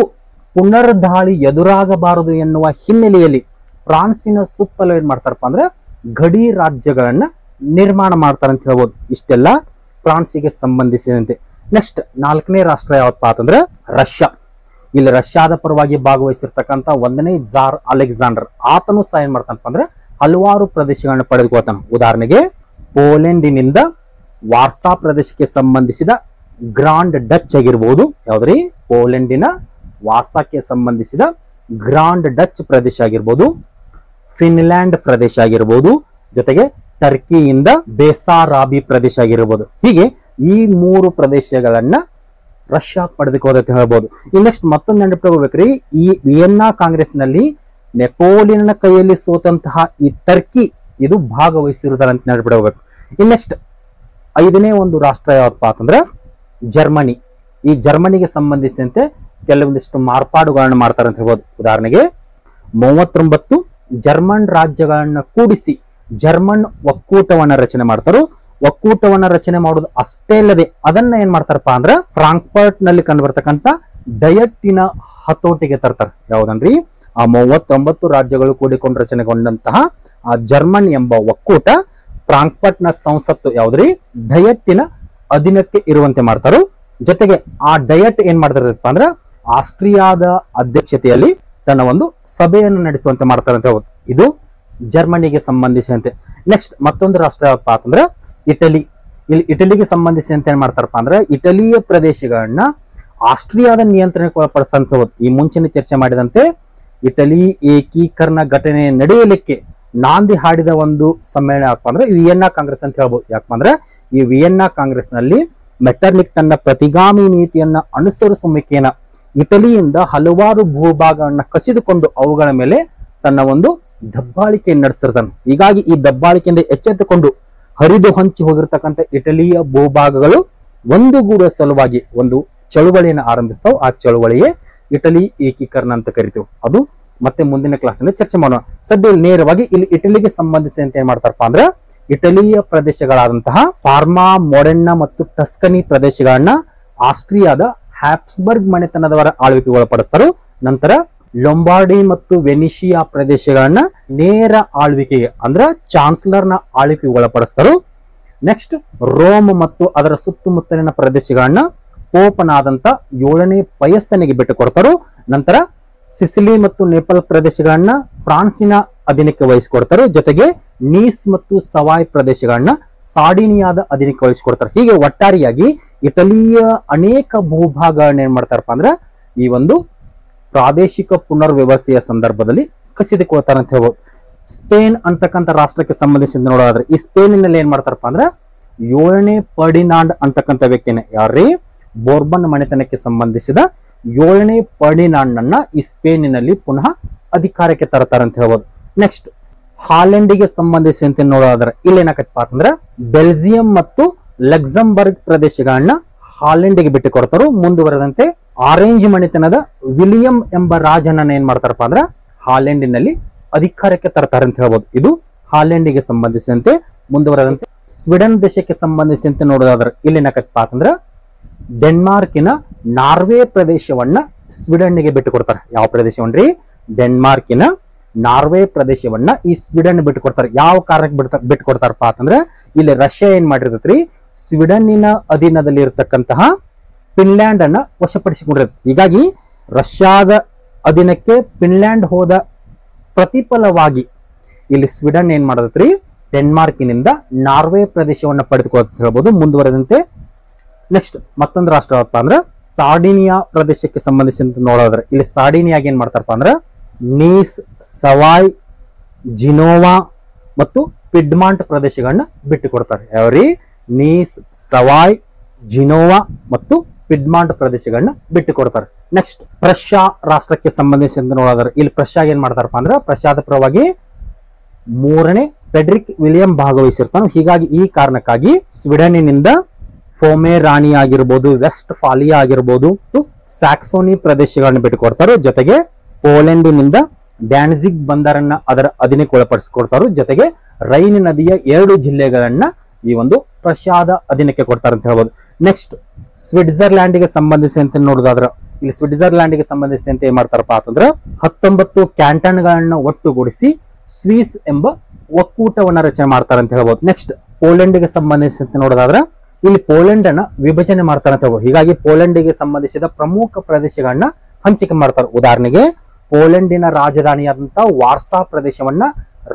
ಪುನರ್ದಾಳಿ ಎದುರಾಗಬಾರದು ಎನ್ನುವ ಹಿನ್ನೆಲೆಯಲ್ಲಿ ಫ್ರಾನ್ಸಿನ ಸುತ್ತಲೂ ಏನ್ ಮಾಡ್ತಾರಪ್ಪ ಅಂದ್ರೆ ಗಡಿ ರಾಜ್ಯಗಳನ್ನ ನಿರ್ಮಾಣ ಮಾಡ್ತಾರೆ ಅಂತ ಹೇಳ್ಬೋದು. ಇಷ್ಟೆಲ್ಲ ಫ್ರಾನ್ಸಿಗೆ ಸಂಬಂಧಿಸಿದಂತೆ. ನೆಕ್ಸ್ಟ್ 4ನೇ ರಾಷ್ಟ್ರ ಯಾವತ್ತಪ್ಪ ಅಂತಂದ್ರೆ ರಷ್ಯಾ. ಇಲ್ಲಿ ರಷ್ಯಾದ ಪರವಾಗಿ ಭಾಗವಹಿಸಿರ್ತಕ್ಕಂಥ 1ನೇ ಜಾರ್ ಅಲೆಕ್ಸಾಂಡರ್ ಆತನು ಸಹ ಏನ್ ಮಾಡ್ತಾನಪ್ಪ ಅಂದ್ರೆ ಹಲವಾರು ಪ್ರದೇಶಗಳನ್ನ ಪಡೆದುಕೊಳ್ತಾನೆ. ಉದಾಹರಣೆಗೆ ಪೋಲೆಂಡಿನಿಂದ ವಾರ್ಸಾ ಪ್ರದೇಶಕ್ಕೆ ಸಂಬಂಧಿಸಿದ ಗ್ರಾಂಡ್ ಡಚ್ ಆಗಿರ್ಬೋದು. ಯಾವ್ದ್ರಿ? ಪೋಲೆಂಡಿನ ವಾರ್ಸಾಕ್ಕೆ ಸಂಬಂಧಿಸಿದ ಗ್ರಾಂಡ್ ಡಚ್ ಪ್ರದೇಶ ಆಗಿರ್ಬೋದು, ಫಿನ್ಲ್ಯಾಂಡ್ ಪ್ರದೇಶ ಆಗಿರ್ಬೋದು, ಜೊತೆಗೆ ಟರ್ಕಿಯಿಂದ ಬೇಸಾರಾಬಿ ಪ್ರದೇಶ ಆಗಿರ್ಬೋದು. ಹೀಗೆ ಈ 3 ಪ್ರದೇಶಗಳನ್ನ ರಷ್ಯಾ ಪಡೆದುಕೋದಂತ ಹೇಳ್ಬೋದು. ಈ ನೆಕ್ಸ್ಟ್ ಮತ್ತೊಂದು ನೆನಪಿಟ್ಕೋಬೇಕ್ರಿ, ಈ ವಿಯೆನ್ನಾ ಕಾಂಗ್ರೆಸ್ ನಲ್ಲಿ ನೆಪೋಲಿಯನ್ ಕೈಯಲ್ಲಿ ಸೋತಂತಹ ಈ ಟರ್ಕಿ ಇದು ಭಾಗವಹಿಸಿರುತ್ತಾರೆ ಅಂತ ನೆನಪಿಟ್ಕೋಬೇಕು. ಇನ್ ನೆಕ್ಸ್ಟ್ 5ನೇ ಒಂದು ರಾಷ್ಟ್ರ ಯಾವತ್ತಪ್ಪ ಅಂತಂದ್ರೆ ಜರ್ಮನಿ. ಈ ಜರ್ಮನಿಗೆ ಸಂಬಂಧಿಸಿದಂತೆ ಕೆಲವೊಂದಿಷ್ಟು ಮಾರ್ಪಾಡುಗಳನ್ನ ಮಾಡ್ತಾರೆ ಅಂತ ಹೇಳ್ಬೋದು. ಉದಾಹರಣೆಗೆ 39 ಜರ್ಮನ್ ರಾಜ್ಯಗಳನ್ನ ಕೂಡಿಸಿ ಜರ್ಮನ್ ಒಕ್ಕೂಟವನ್ನ ರಚನೆ ಮಾಡ್ತಾರೋ. ಒಕ್ಕೂಟವನ್ನ ರಚನೆ ಮಾಡೋದು ಅಷ್ಟೇ ಅಲ್ಲದೆ ಅದನ್ನ ಏನ್ ಮಾಡ್ತಾರಪ್ಪ ಅಂದ್ರೆ ಫ್ರಾಂಕ್ಫರ್ಟ್ ನಲ್ಲಿ ಕಂಡು ಬರ್ತಕ್ಕಂಥ ಡಯಟ್ಟಿನ ಹತೋಟಿಗೆ ತರ್ತಾರೆ. ಯಾವ್ದನ್ರಿ? ಆ 39 ರಾಜ್ಯಗಳು ಕೂಡಿಕೊಂಡು ರಚನೆಗೊಂಡಂತಹ ಆ ಜರ್ಮನ್ ಎಂಬ ಒಕ್ಕೂಟ ಫ್ರಾಂಕ್ಫರ್ಟ್ ನ ಸಂಸತ್ತು ಯಾವ್ದ್ರಿ? ಡಯಟ್ಟಿನ ಅಧೀನಕ್ಕೆ ಇರುವಂತೆ ಮಾಡ್ತಾರೋ. ಜೊತೆಗೆ ಆ ಡಯಟ್ ಏನ್ ಮಾಡ್ತಾರಪ್ಪ ಅಂದ್ರೆ ಆಸ್ಟ್ರಿಯಾದ ಅಧ್ಯಕ್ಷತೆಯಲ್ಲಿ ತನ್ನ ಒಂದು ಸಭೆಯನ್ನು ನಡೆಸುವಂತೆ ಮಾಡ್ತಾರೆ ಅಂತ ಹೇಳ್ಬೋದು. ಇದು ಜರ್ಮನಿಗೆ ಸಂಬಂಧಿಸಿದಂತೆ. ನೆಕ್ಸ್ಟ್ ಮತ್ತೊಂದು ರಾಷ್ಟ್ರ ಯಾವಪ್ಪ ಅಂತಂದ್ರೆ ಇಟಲಿ. ಇಲ್ಲಿ ಇಟಲಿಗೆ ಸಂಬಂಧಿಸಿದಂತೆ ಏನ್ ಮಾಡ್ತಾರಪ್ಪ ಅಂದ್ರೆ ಇಟಲಿಯ ಪ್ರದೇಶಗಳನ್ನ ಆಸ್ಟ್ರಿಯಾದ ನಿಯಂತ್ರಣಕ್ಕೆ ಒಳಪಡಿಸ್ತಂತ ಹೇಳ್ಬೋದು. ಈ ಮುಂಚಿನ ಚರ್ಚೆ ಮಾಡಿದಂತೆ ಇಟಲಿ ಏಕೀಕರಣ ಘಟನೆ ನಡೆಯಲಿಕ್ಕೆ ನಾಂದಿ ಹಾಡಿದ ಒಂದು ಸಮ್ಮೇಳನ ಯಾಕಪ್ಪ ಅಂದ್ರೆ ವಿಯೆನ್ನಾ ಕಾಂಗ್ರೆಸ್ ಅಂತ ಹೇಳ್ಬೋದು. ಯಾಕಪ್ಪ ಅಂದ್ರೆ ಈ ವಿಯೆನ್ನಾ ಕಾಂಗ್ರೆಸ್ ನಲ್ಲಿ ಮೆಟರ್ನಿಕ್ ತನ್ನ ಪ್ರತಿಗಾಮಿ ನೀತಿಯನ್ನ ಅನುಸರಿಸುವ ಮುಖೇನ ಇಟಲಿಯಿಂದ ಹಲವಾರು ಭೂಭಾಗಗಳನ್ನ ಕಸಿದುಕೊಂಡು ಅವುಗಳ ಮೇಲೆ ತನ್ನ ಒಂದು ದಬ್ಬಾಳಿಕೆಯನ್ನು ನಡೆಸ್ತಿರ್ತಾನೆ. ಹೀಗಾಗಿ ಈ ದಬ್ಬಾಳಿಕೆಯಿಂದ ಎಚ್ಚೆತ್ತುಕೊಂಡು ಹರಿದು ಹಂಚಿ ಹೋಗಿರ್ತಕ್ಕಂಥ ಇಟಲಿಯ ಭೂಭಾಗಗಳು ಒಂದುಗೂಡುವ ಸಲುವಾಗಿ ಒಂದು ಚಳುವಳಿಯನ್ನು ಆರಂಭಿಸ್ತಾವ. ಆ ಚಳುವಳಿಯೇ ಇಟಲಿ ಏಕೀಕರಣ ಅಂತ ಕರಿತೀವಿ. ಅದು ಮತ್ತೆ ಮುಂದಿನ ಕ್ಲಾಸ್ ನಲ್ಲಿ ಚರ್ಚೆ ಮಾಡೋಣ. ಸದ್ಯ ನೇರವಾಗಿ ಇಲ್ಲಿ ಇಟಲಿಗೆ ಸಂಬಂಧಿಸಿದಂತೆ ಏನ್ ಮಾಡ್ತಾರಪ್ಪ ಅಂದ್ರೆ ಇಟಲಿಯ ಪ್ರದೇಶಗಳಾದಂತಹ ಪಾರ್ಮಾ, ಮೊಡೆನ್ನ ಮತ್ತು ಟಸ್ಕನಿ ಪ್ರದೇಶಗಳನ್ನ ಆಸ್ಟ್ರಿಯಾದ ಹ್ಯಾಪ್ಸ್ಬರ್ಗ್ ಮನೆತನದವರ ಆಳ್ವಿಕೆಗೆ ಒಳಪಡಿಸ್ತಾರೋ. ನಂತರ ಲೊಂಬಾರ್ಡಿ ಮತ್ತು ವೆನಿಷಿಯಾ ಪ್ರದೇಶಗಳನ್ನ ನೇರ ಆಳ್ವಿಕೆಗೆ ಅಂದ್ರೆ ಚಾನ್ಸಲರ್ನ ಆಳ್ವಿಕೆಗೆ ಒಳಪಡಿಸ್ತಾರೋ. ನೆಕ್ಸ್ಟ್ ರೋಮ್ ಮತ್ತು ಅದರ ಸುತ್ತಮುತ್ತಲಿನ ಪ್ರದೇಶಗಳನ್ನ ಪೋಪನಾದಂತ 7ನೇ ಪಯಸ್ಸನಿಗೆ ಬಿಟ್ಟು ಕೊಡ್ತಾರೋ. ನಂತರ ಸಿಸಿಲಿ ಮತ್ತು ನೇಪಾಲ್ ಪ್ರದೇಶಗಳನ್ನ ಫ್ರಾನ್ಸಿನ ಅಧೀನಕ್ಕೆ ವಹಿಸಿಕೊಡ್ತಾರೆ. ಜೊತೆಗೆ ನೀಸ್ ಮತ್ತು ಸವಾಯ್ ಪ್ರದೇಶಗಳನ್ನ ಸಾರ್ಡಿನಿಯಾದ ಅಧೀನಕ್ಕೆ ವಹಿಸಿಕೊಡ್ತಾರೆ. ಹೀಗೆ ಒಟ್ಟಾರೆಯಾಗಿ ಇಟಲಿಯ ಅನೇಕ ಭೂಭಾಗಗಳನ್ನ ಏನ್ ಮಾಡ್ತಾರಪ್ಪ ಅಂದ್ರೆ ಈ ಒಂದು ಪ್ರಾದೇಶಿಕ ಪುನರ್ವ್ಯವಸ್ಥೆಯ ಸಂದರ್ಭದಲ್ಲಿ ಕಸಿದುಕೊಳ್ತಾರೆ ಅಂತ ಹೇಳ್ಬೋದು. ಸ್ಪೇನ್ ಅಂತಕ್ಕಂಥ ರಾಷ್ಟ್ರಕ್ಕೆ ಸಂಬಂಧಿಸಿದ ನೋಡೋದಾದ್ರೆ ಈ ಸ್ಪೇನಿನಲ್ಲಿ ಏನ್ ಮಾಡ್ತಾರಪ್ಪ ಅಂದ್ರೆ 7ನೇ ಫರ್ಡಿನಾಂಡ್ ಅಂತಕ್ಕಂಥ ವ್ಯಕ್ತಿನೇ ಯಾರ್ರೀ? ಬೋರ್ಬನ್ ಮನೆತನಕ್ಕೆ ಸಂಬಂಧಿಸಿದ 7ನೇ ಫರ್ಡಿನಾಂಡ್ ಅನ್ನ ಈ ಸ್ಪೇನಿನಲ್ಲಿ ಪುನಃ ಅಧಿಕಾರಕ್ಕೆ ತರ್ತಾರ ಅಂತ ಹೇಳ್ಬೋದು. ನೆಕ್ಸ್ಟ್ ಹಾಲೆಂಡಿಗೆ ಸಂಬಂಧಿಸಿದಂತೆ ನೋಡೋದಾದ್ರೆ ಇಲ್ಲಿ ಏನಾಕತ್ತಪ್ಪ ಅಂತಂದ್ರೆ ಬೆಲ್ಜಿಯಂ ಮತ್ತು ಲಕ್ಸಂಬರ್ಗ್ ಪ್ರದೇಶಗಳನ್ನ ಹಾಲೆಂಡಿಗೆ ಬಿಟ್ಟು ಕೊಡ್ತಾರು. ಮುಂದುವರೆದಂತೆ ಆರೆಂಜ್ ಮಣಿತನದ ವಿಲಿಯಂ ಎಂಬ ರಾಜನನ್ನ ಏನ್ ಮಾಡ್ತಾರಪ್ಪ ಅಂದ್ರೆ ಹಾಲೆಂಡಿನಲ್ಲಿ ಅಧಿಕಾರಕ್ಕೆ ತರ್ತಾರೆ ಅಂತ ಹೇಳ್ಬೋದು. ಇದು ಹಾಲೆಂಡಿಗೆ ಸಂಬಂಧಿಸಿದಂತೆ. ಮುಂದುವರೆದಂತೆ ಸ್ವೀಡನ್ ದೇಶಕ್ಕೆ ಸಂಬಂಧಿಸಿದಂತೆ ನೋಡೋದಾದ್ರೆ ಇಲ್ಲಿ ಏನಾಕತ್ತಪ್ಪ ಅಂತಂದ್ರೆ ಡೆನ್ಮಾರ್ಕಿನ ನಾರ್ವೆ ಪ್ರದೇಶವನ್ನ ಸ್ವೀಡನ್ಗೆ ಬಿಟ್ಟು ಕೊಡ್ತಾರೆ. ಯಾವ ಪ್ರದೇಶವನ್ರಿ? ಡೆನ್ಮಾರ್ಕಿನ ನಾರ್ವೆ ಪ್ರದೇಶವನ್ನ ಈ ಸ್ವೀಡನ್ ಬಿಟ್ಟು ಕೊಡ್ತಾರೆ. ಯಾವ ಕಾರಣಕ್ಕೆ ಬಿಟ್ಟು ಕೊಡ್ತಾರಪ್ಪ ಅಂತಂದ್ರೆ ಇಲ್ಲಿ ರಷ್ಯಾ ಏನ್ ಮಾಡಿರ್ತೈತ್ರಿ, ಸ್ವೀಡನ್ನಿನ ಅಧೀನದಲ್ಲಿ ಇರತಕ್ಕಂತಹ ಫಿನ್ಲ್ಯಾಂಡ್ ಅನ್ನ ವಶಪಡಿಸಿಕೊಂಡಿರುತ್ತೆ. ಹೀಗಾಗಿ ರಷ್ಯಾದ ಅಧೀನಕ್ಕೆ ಫಿನ್ಲ್ಯಾಂಡ್ ಹೋದ ಪ್ರತಿಫಲವಾಗಿ ಇಲ್ಲಿ ಸ್ವೀಡನ್ ಏನ್ ಮಾಡತೈತ್ರಿ, ಡೆನ್ಮಾರ್ಕಿನಿಂದ ನಾರ್ವೆ ಪ್ರದೇಶವನ್ನ ಪಡೆದುಕೊಳ್ಳುತ್ತೆ ಹೇಳ್ಬೋದು. ಮುಂದುವರೆದಂತೆ ನೆಕ್ಸ್ಟ್ ಮತ್ತೊಂದು ರಾಷ್ಟ್ರ ಯಾವಪ್ಪ ಅಂದ್ರೆ ಸಾರ್ಡಿನಿಯಾ ಪ್ರದೇಶಕ್ಕೆ ಸಂಬಂಧಿಸಿದಂತೆ ನೋಡೋದ್ರೆ ಇಲ್ಲಿ ಸಾರ್ಡಿನಿಯಾಗ ಏನ್ ಮಾಡ್ತಾರಪ್ಪ ಅಂದ್ರೆ ನೀಸ್, ಸವಾಯ್, ಜಿನೋವಾ ಮತ್ತು ಪಿಡ್ಮಾಂಟ್ ಪ್ರದೇಶಗಳನ್ನ ಬಿಟ್ಟು ಕೊಡ್ತಾರೆ. ಯಾವ್ರಿ? ನೀಸ್, ಸವಾಯ್, ಜಿನೋವಾ ಮತ್ತು ಪಿಡ್ಮಾಂಟ್ ಪ್ರದೇಶಗಳನ್ನ ಬಿಟ್ಟು ಕೊಡ್ತಾರೆ. ನೆಕ್ಸ್ಟ್ ಪ್ರಷ್ಯಾ ರಾಷ್ಟ್ರಕ್ಕೆ ಸಂಬಂಧಿಸಿದಂತೆ ನೋಡೋದ್ರೆ ಇಲ್ಲಿ ಪ್ರಷ್ಯಾಗ ಏನ್ ಮಾಡ್ತಾರಪ್ಪ ಅಂದ್ರೆ ಪ್ರಷ್ಯಾದ ಪರವಾಗಿ 3ನೇ ಫೆಡ್ರಿಕ್ ವಿಲಿಯಂ ಭಾಗವಹಿಸಿರ್ತಾನೆ. ಹೀಗಾಗಿ ಈ ಕಾರಣಕ್ಕಾಗಿ ಸ್ವೀಡನ್ನಿನಿಂದ ಫೋಮೆರಾನಿ ಆಗಿರ್ಬೋದು, ವೆಸ್ಟ್ ಫಾಲಿಯಾ ಆಗಿರ್ಬೋದು ಮತ್ತು ಸ್ಯಾಕ್ಸೋನಿ ಪ್ರದೇಶಗಳನ್ನ ಬಿಟ್ಟುಕೊಡ್ತಾರೆ. ಜೊತೆಗೆ ಪೋಲೆಂಡಿನಿಂದ ಡ್ಯಾನ್ಜಿಗ್ ಬಂದರನ್ನ ಅದರ ಅಧೀನಕ್ಕೆ ಒಳಪಡಿಸಿಕೊಡ್ತಾರೆ. ಜೊತೆಗೆ ರೈನ್ ನದಿಯ 2 ಜಿಲ್ಲೆಗಳನ್ನ ಈ ಒಂದು ಪ್ರಷ್ಯಾದ ಅಧೀನಕ್ಕೆ ಕೊಡ್ತಾರೆ ಅಂತ ಹೇಳ್ಬೋದು. ನೆಕ್ಸ್ಟ್ ಸ್ವಿಟ್ಜರ್ಲ್ಯಾಂಡ್ಗೆ ಸಂಬಂಧಿಸಿದಂತೆ ನೋಡೋದಾದ್ರೆ ಇಲ್ಲಿ ಸ್ವಿಟ್ಜರ್ಲ್ಯಾಂಡ್ಗೆ ಸಂಬಂಧಿಸಿದಂತೆ ಏನ್ ಮಾಡ್ತಾರಪ್ಪ ಅಂತಂದ್ರೆ 19 ಕ್ಯಾಂಟನ್ಗಳನ್ನ ಒಟ್ಟುಗೂಡಿಸಿ ಸ್ವೀಸ್ ಎಂಬ ಒಕ್ಕೂಟವನ್ನ ರಚನೆ ಮಾಡ್ತಾರೆ ಅಂತ ಹೇಳ್ಬೋದು. ನೆಕ್ಸ್ಟ್ ಪೋಲೆಂಡ್ಗೆ ಸಂಬಂಧಿಸಿದಂತೆ ನೋಡೋದಾದ್ರೆ ಇಲ್ಲಿ ಪೋಲೆಂಡ್ ಅನ್ನ ವಿಭಜನೆ ಮಾಡ್ತಾರೆ ಅಂತ ಹೇಳ್ಬೋದು. ಹೀಗಾಗಿ ಪೋಲೆಂಡ್ಗೆ ಸಂಬಂಧಿಸಿದ ಪ್ರಮುಖ ಪ್ರದೇಶಗಳನ್ನ ಹಂಚಿಕೆ ಮಾಡ್ತಾರೆ. ಉದಾಹರಣೆಗೆ ಪೋಲೆಂಡಿನ ರಾಜಧಾನಿಯಾದಂತಹ ವಾರ್ಸಾ ಪ್ರದೇಶವನ್ನ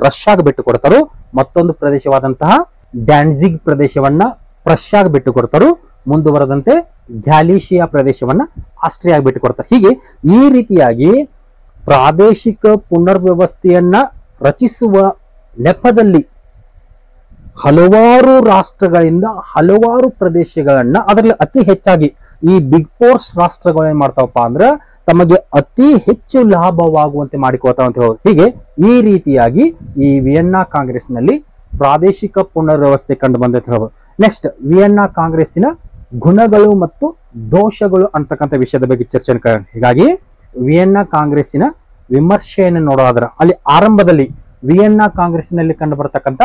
ರಷ್ಯಾಗ ಬಿಟ್ಟು ಕೊಡ್ತಾರು. ಮತ್ತೊಂದು ಪ್ರದೇಶವಾದಂತಹ ಡ್ಯಾನ್ಜಿಗ್ ಪ್ರದೇಶವನ್ನ ಪ್ರಷ್ಯಾಗ ಬಿಟ್ಟು ಕೊಡ್ತಾರು. ಮುಂದುವರೆದಂತೆ ಗ್ಯಾಲಿಷಿಯಾ ಪ್ರದೇಶವನ್ನ ಆಸ್ಟ್ರಿಯಾಗ ಬಿಟ್ಟು ಕೊಡ್ತಾರೆ. ಹೀಗೆ ಈ ರೀತಿಯಾಗಿ ಪ್ರಾದೇಶಿಕ ಪುನರ್ವ್ಯವಸ್ಥೆಯನ್ನ ರಚಿಸುವ ನೆಪದಲ್ಲಿ ಹಲವಾರು ರಾಷ್ಟ್ರಗಳಿಂದ ಹಲವಾರು ಪ್ರದೇಶಗಳನ್ನ ಅದರಲ್ಲಿ ಅತಿ ಹೆಚ್ಚಾಗಿ ಈ ಬಿಗ್ ಫೋರ್ಸ್ ರಾಷ್ಟ್ರಗಳು ಏನ್ ಮಾಡ್ತಾವಪ್ಪ ಅಂದ್ರೆ ತಮಗೆ ಅತಿ ಹೆಚ್ಚು ಲಾಭವಾಗುವಂತೆ ಮಾಡಿಕೊಳ್ತಾವ ಅಂತ ಹೇಳೋದು. ಹೀಗೆ ಈ ರೀತಿಯಾಗಿ ಈ ವಿಯೆನ್ನಾ ಕಾಂಗ್ರೆಸ್ ನಲ್ಲಿ ಪ್ರಾದೇಶಿಕ ಪುನರ್ವ್ಯವಸ್ಥೆ ಕಂಡು ಬಂದ ಹೇಳ್ಬೋದು. ನೆಕ್ಸ್ಟ್ ವಿಯೆನ್ನಾ ಕಾಂಗ್ರೆಸ್ಸಿನ ಗುಣಗಳು ಮತ್ತು ದೋಷಗಳು ಅಂತಕ್ಕಂಥ ವಿಷಯದ ಬಗ್ಗೆ ಚರ್ಚೆ. ಹೀಗಾಗಿ ವಿಯೆನ್ನಾ ಕಾಂಗ್ರೆಸ್ಸಿನ ವಿಮರ್ಶೆಯನ್ನು ನೋಡೋದಾದ್ರೆ ಅಲ್ಲಿ ಆರಂಭದಲ್ಲಿ ವಿಯೆನ್ನಾ ಕಾಂಗ್ರೆಸ್ನಲ್ಲಿ ಕಂಡು ಬರತಕ್ಕಂಥ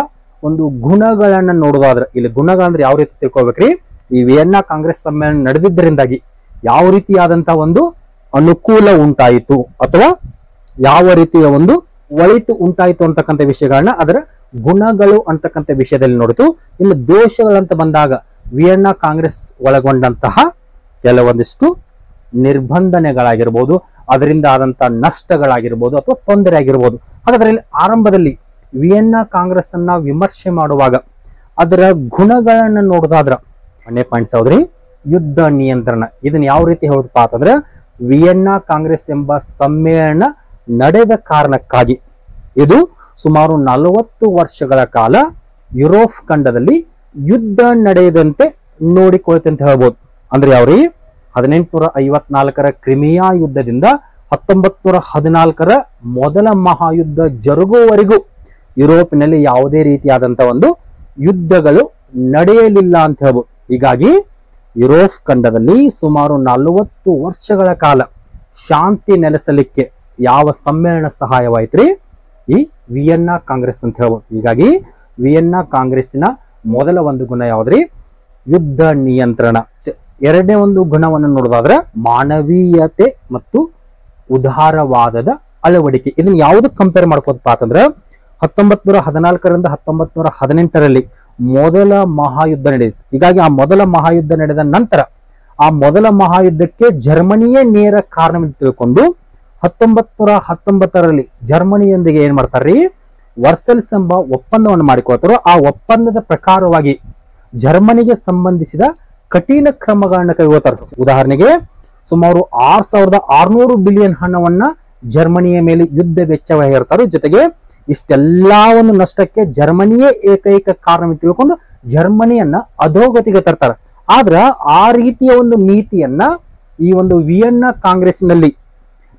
ಒಂದು ಗುಣಗಳನ್ನ ನೋಡೋದಾದ್ರೆ ಇಲ್ಲಿ ಗುಣಗಳಂದ್ರೆ ಯಾವ ರೀತಿ ತಿಳ್ಕೊಬೇಕ್ರಿ, ಈ ವಿಯೆನ್ನಾ ಕಾಂಗ್ರೆಸ್ ಸಮ್ಮೇಳನ ನಡೆದಿದ್ದರಿಂದಾಗಿ ಯಾವ ರೀತಿಯಾದಂತಹ ಒಂದು ಅನುಕೂಲ ಉಂಟಾಯಿತು ಅಥವಾ ಯಾವ ರೀತಿಯ ಒಂದು ಒಳಿತು ಉಂಟಾಯಿತು ಅಂತಕ್ಕಂಥ ವಿಷಯಗಳನ್ನ ಅದರ ಗುಣಗಳು ಅಂತಕ್ಕಂಥ ವಿಷಯದಲ್ಲಿ ನೋಡಿತು. ಇನ್ನು ದೋಷಗಳಂತ ಬಂದಾಗ ವಿಯೆನ್ನಾ ಕಾಂಗ್ರೆಸ್ ಒಳಗೊಂಡಂತಹ ಕೆಲವೊಂದಿಷ್ಟು ನಿರ್ಬಂಧನೆಗಳಾಗಿರ್ಬೋದು, ಅದರಿಂದ ಆದಂತಹ ನಷ್ಟಗಳಾಗಿರ್ಬೋದು ಅಥವಾ ತೊಂದರೆ ಆಗಿರ್ಬೋದು. ಹಾಗಾದ್ರೆ ಇಲ್ಲಿ ಆರಂಭದಲ್ಲಿ ವಿಯೆನ್ನಾ ಕಾಂಗ್ರೆಸ್ ಅನ್ನ ವಿಮರ್ಶೆ ಮಾಡುವಾಗ ಅದರ ಗುಣಗಳನ್ನ ನೋಡೋದಾದ್ರ 1ನೇ ಪಾಯಿಂಟ್ಸ್ ಯಾವ್ದ್ರಿ, ಯುದ್ಧ ನಿಯಂತ್ರಣ. ಇದನ್ನ ಯಾವ ರೀತಿ ಹೇಳುದಪ್ಪ ಅಂತಂದ್ರೆ ವಿಯೆನ್ನಾ ಕಾಂಗ್ರೆಸ್ ಎಂಬ ಸಮ್ಮೇಳನ ನಡೆದ ಕಾರಣಕ್ಕಾಗಿ ಇದು ಸುಮಾರು 40 ವರ್ಷಗಳ ಕಾಲ ಯುರೋಪ್ ಖಂಡದಲ್ಲಿ ಯುದ್ಧ ನಡೆಯದಂತೆ ನೋಡಿಕೊಳ್ತೆ ಅಂತ ಹೇಳ್ಬೋದು. ಅಂದ್ರೆ ಯಾವ್ರಿ 1854ರ ಕ್ರಿಮಿಯಾ ಯುದ್ಧದಿಂದ 1914ರ ಮೊದಲ ಮಹಾಯುದ್ಧ ಜರುಗುವವರೆಗೂ ಯುರೋಪಿನಲ್ಲಿ ಯಾವುದೇ ರೀತಿಯಾದಂತಹ ಒಂದು ಯುದ್ಧಗಳು ನಡೆಯಲಿಲ್ಲ ಅಂತ ಹೇಳ್ಬೋದು. ಹೀಗಾಗಿ ಯುರೋಪ್ ಖಂಡದಲ್ಲಿ ಸುಮಾರು 40 ವರ್ಷಗಳ ಕಾಲ ಶಾಂತಿ ನೆಲೆಸಲಿಕ್ಕೆ ಯಾವ ಸಮ್ಮೇಳನ ಸಹಾಯವಾಯ್ತ್ರಿ, ಈ ವಿಯೆನ್ನಾ ಕಾಂಗ್ರೆಸ್ ಅಂತ ಹೇಳ್ಬೋದು. ಹೀಗಾಗಿ ವಿಯೆನ್ನಾ ಕಾಂಗ್ರೆಸ್ಸಿನ ಮೊದಲ ಒಂದು ಗುಣ ಯಾವ್ದ್ರಿ, ಯುದ್ಧ ನಿಯಂತ್ರಣ. ಎರಡನೇ ಒಂದು ಗುಣವನ್ನು ನೋಡೋದಾದ್ರೆ ಮಾನವೀಯತೆ ಮತ್ತು ಉದಾರವಾದದ ಅಳವಡಿಕೆ. ಇದನ್ನ ಯಾವ್ದಕ್ಕೆ ಕಂಪೇರ್ ಮಾಡ್ಕೋದಪ್ಪ ಅಂತಂದ್ರೆ 1914ರಿಂದ 1918ರಲ್ಲಿ ಮೊದಲ ಮಹಾಯುದ್ಧ ನಡೆಯಿತು. ಹೀಗಾಗಿ ಆ ಮೊದಲ ಮಹಾಯುದ್ಧ ನಡೆದ ನಂತರ ಆ ಮೊದಲ ಮಹಾಯುದ್ಧಕ್ಕೆ ಜರ್ಮನಿಯೇ ನೇರ ಕಾರಣವೆಂದು ತಿಳ್ಕೊಂಡು 1919ರಲ್ಲಿ ಜರ್ಮನಿಯೊಂದಿಗೆ ಏನ್ ಮಾಡ್ತಾರ್ರಿ, ವರ್ಸೆಲ್ಸ್ ಎಂಬ ಒಪ್ಪಂದವನ್ನು ಮಾಡಿಕೊಳ್ತಾರೋ. ಆ ಒಪ್ಪಂದದ ಪ್ರಕಾರವಾಗಿ ಜರ್ಮನಿಗೆ ಸಂಬಂಧಿಸಿದ ಕಠಿಣ ಕ್ರಮಗಳನ್ನ ಕೈಗೊಳ್ತಾರೆ. ಉದಾಹರಣೆಗೆ ಸುಮಾರು 6600 ಬಿಲಿಯನ್ ಹಣವನ್ನ ಜರ್ಮನಿಯ ಮೇಲೆ ಯುದ್ಧ ವೆಚ್ಚ ಹೇರ್ತಾರೆ. ಜೊತೆಗೆ ಇಷ್ಟೆಲ್ಲಾ ಒಂದು ನಷ್ಟಕ್ಕೆ ಜರ್ಮನಿಯೇ ಏಕೈಕ ಕಾರಣ ತಿಳ್ಕೊಂಡು ಜರ್ಮನಿಯನ್ನ ಅಧೋಗತಿಗೆ ತರ್ತಾರೆ. ಆದ್ರ ಆ ರೀತಿಯ ಒಂದು ನೀತಿಯನ್ನ ಈ ಒಂದು ವಿಯೆನ್ನಾ ಕಾಂಗ್ರೆಸ್ನಲ್ಲಿ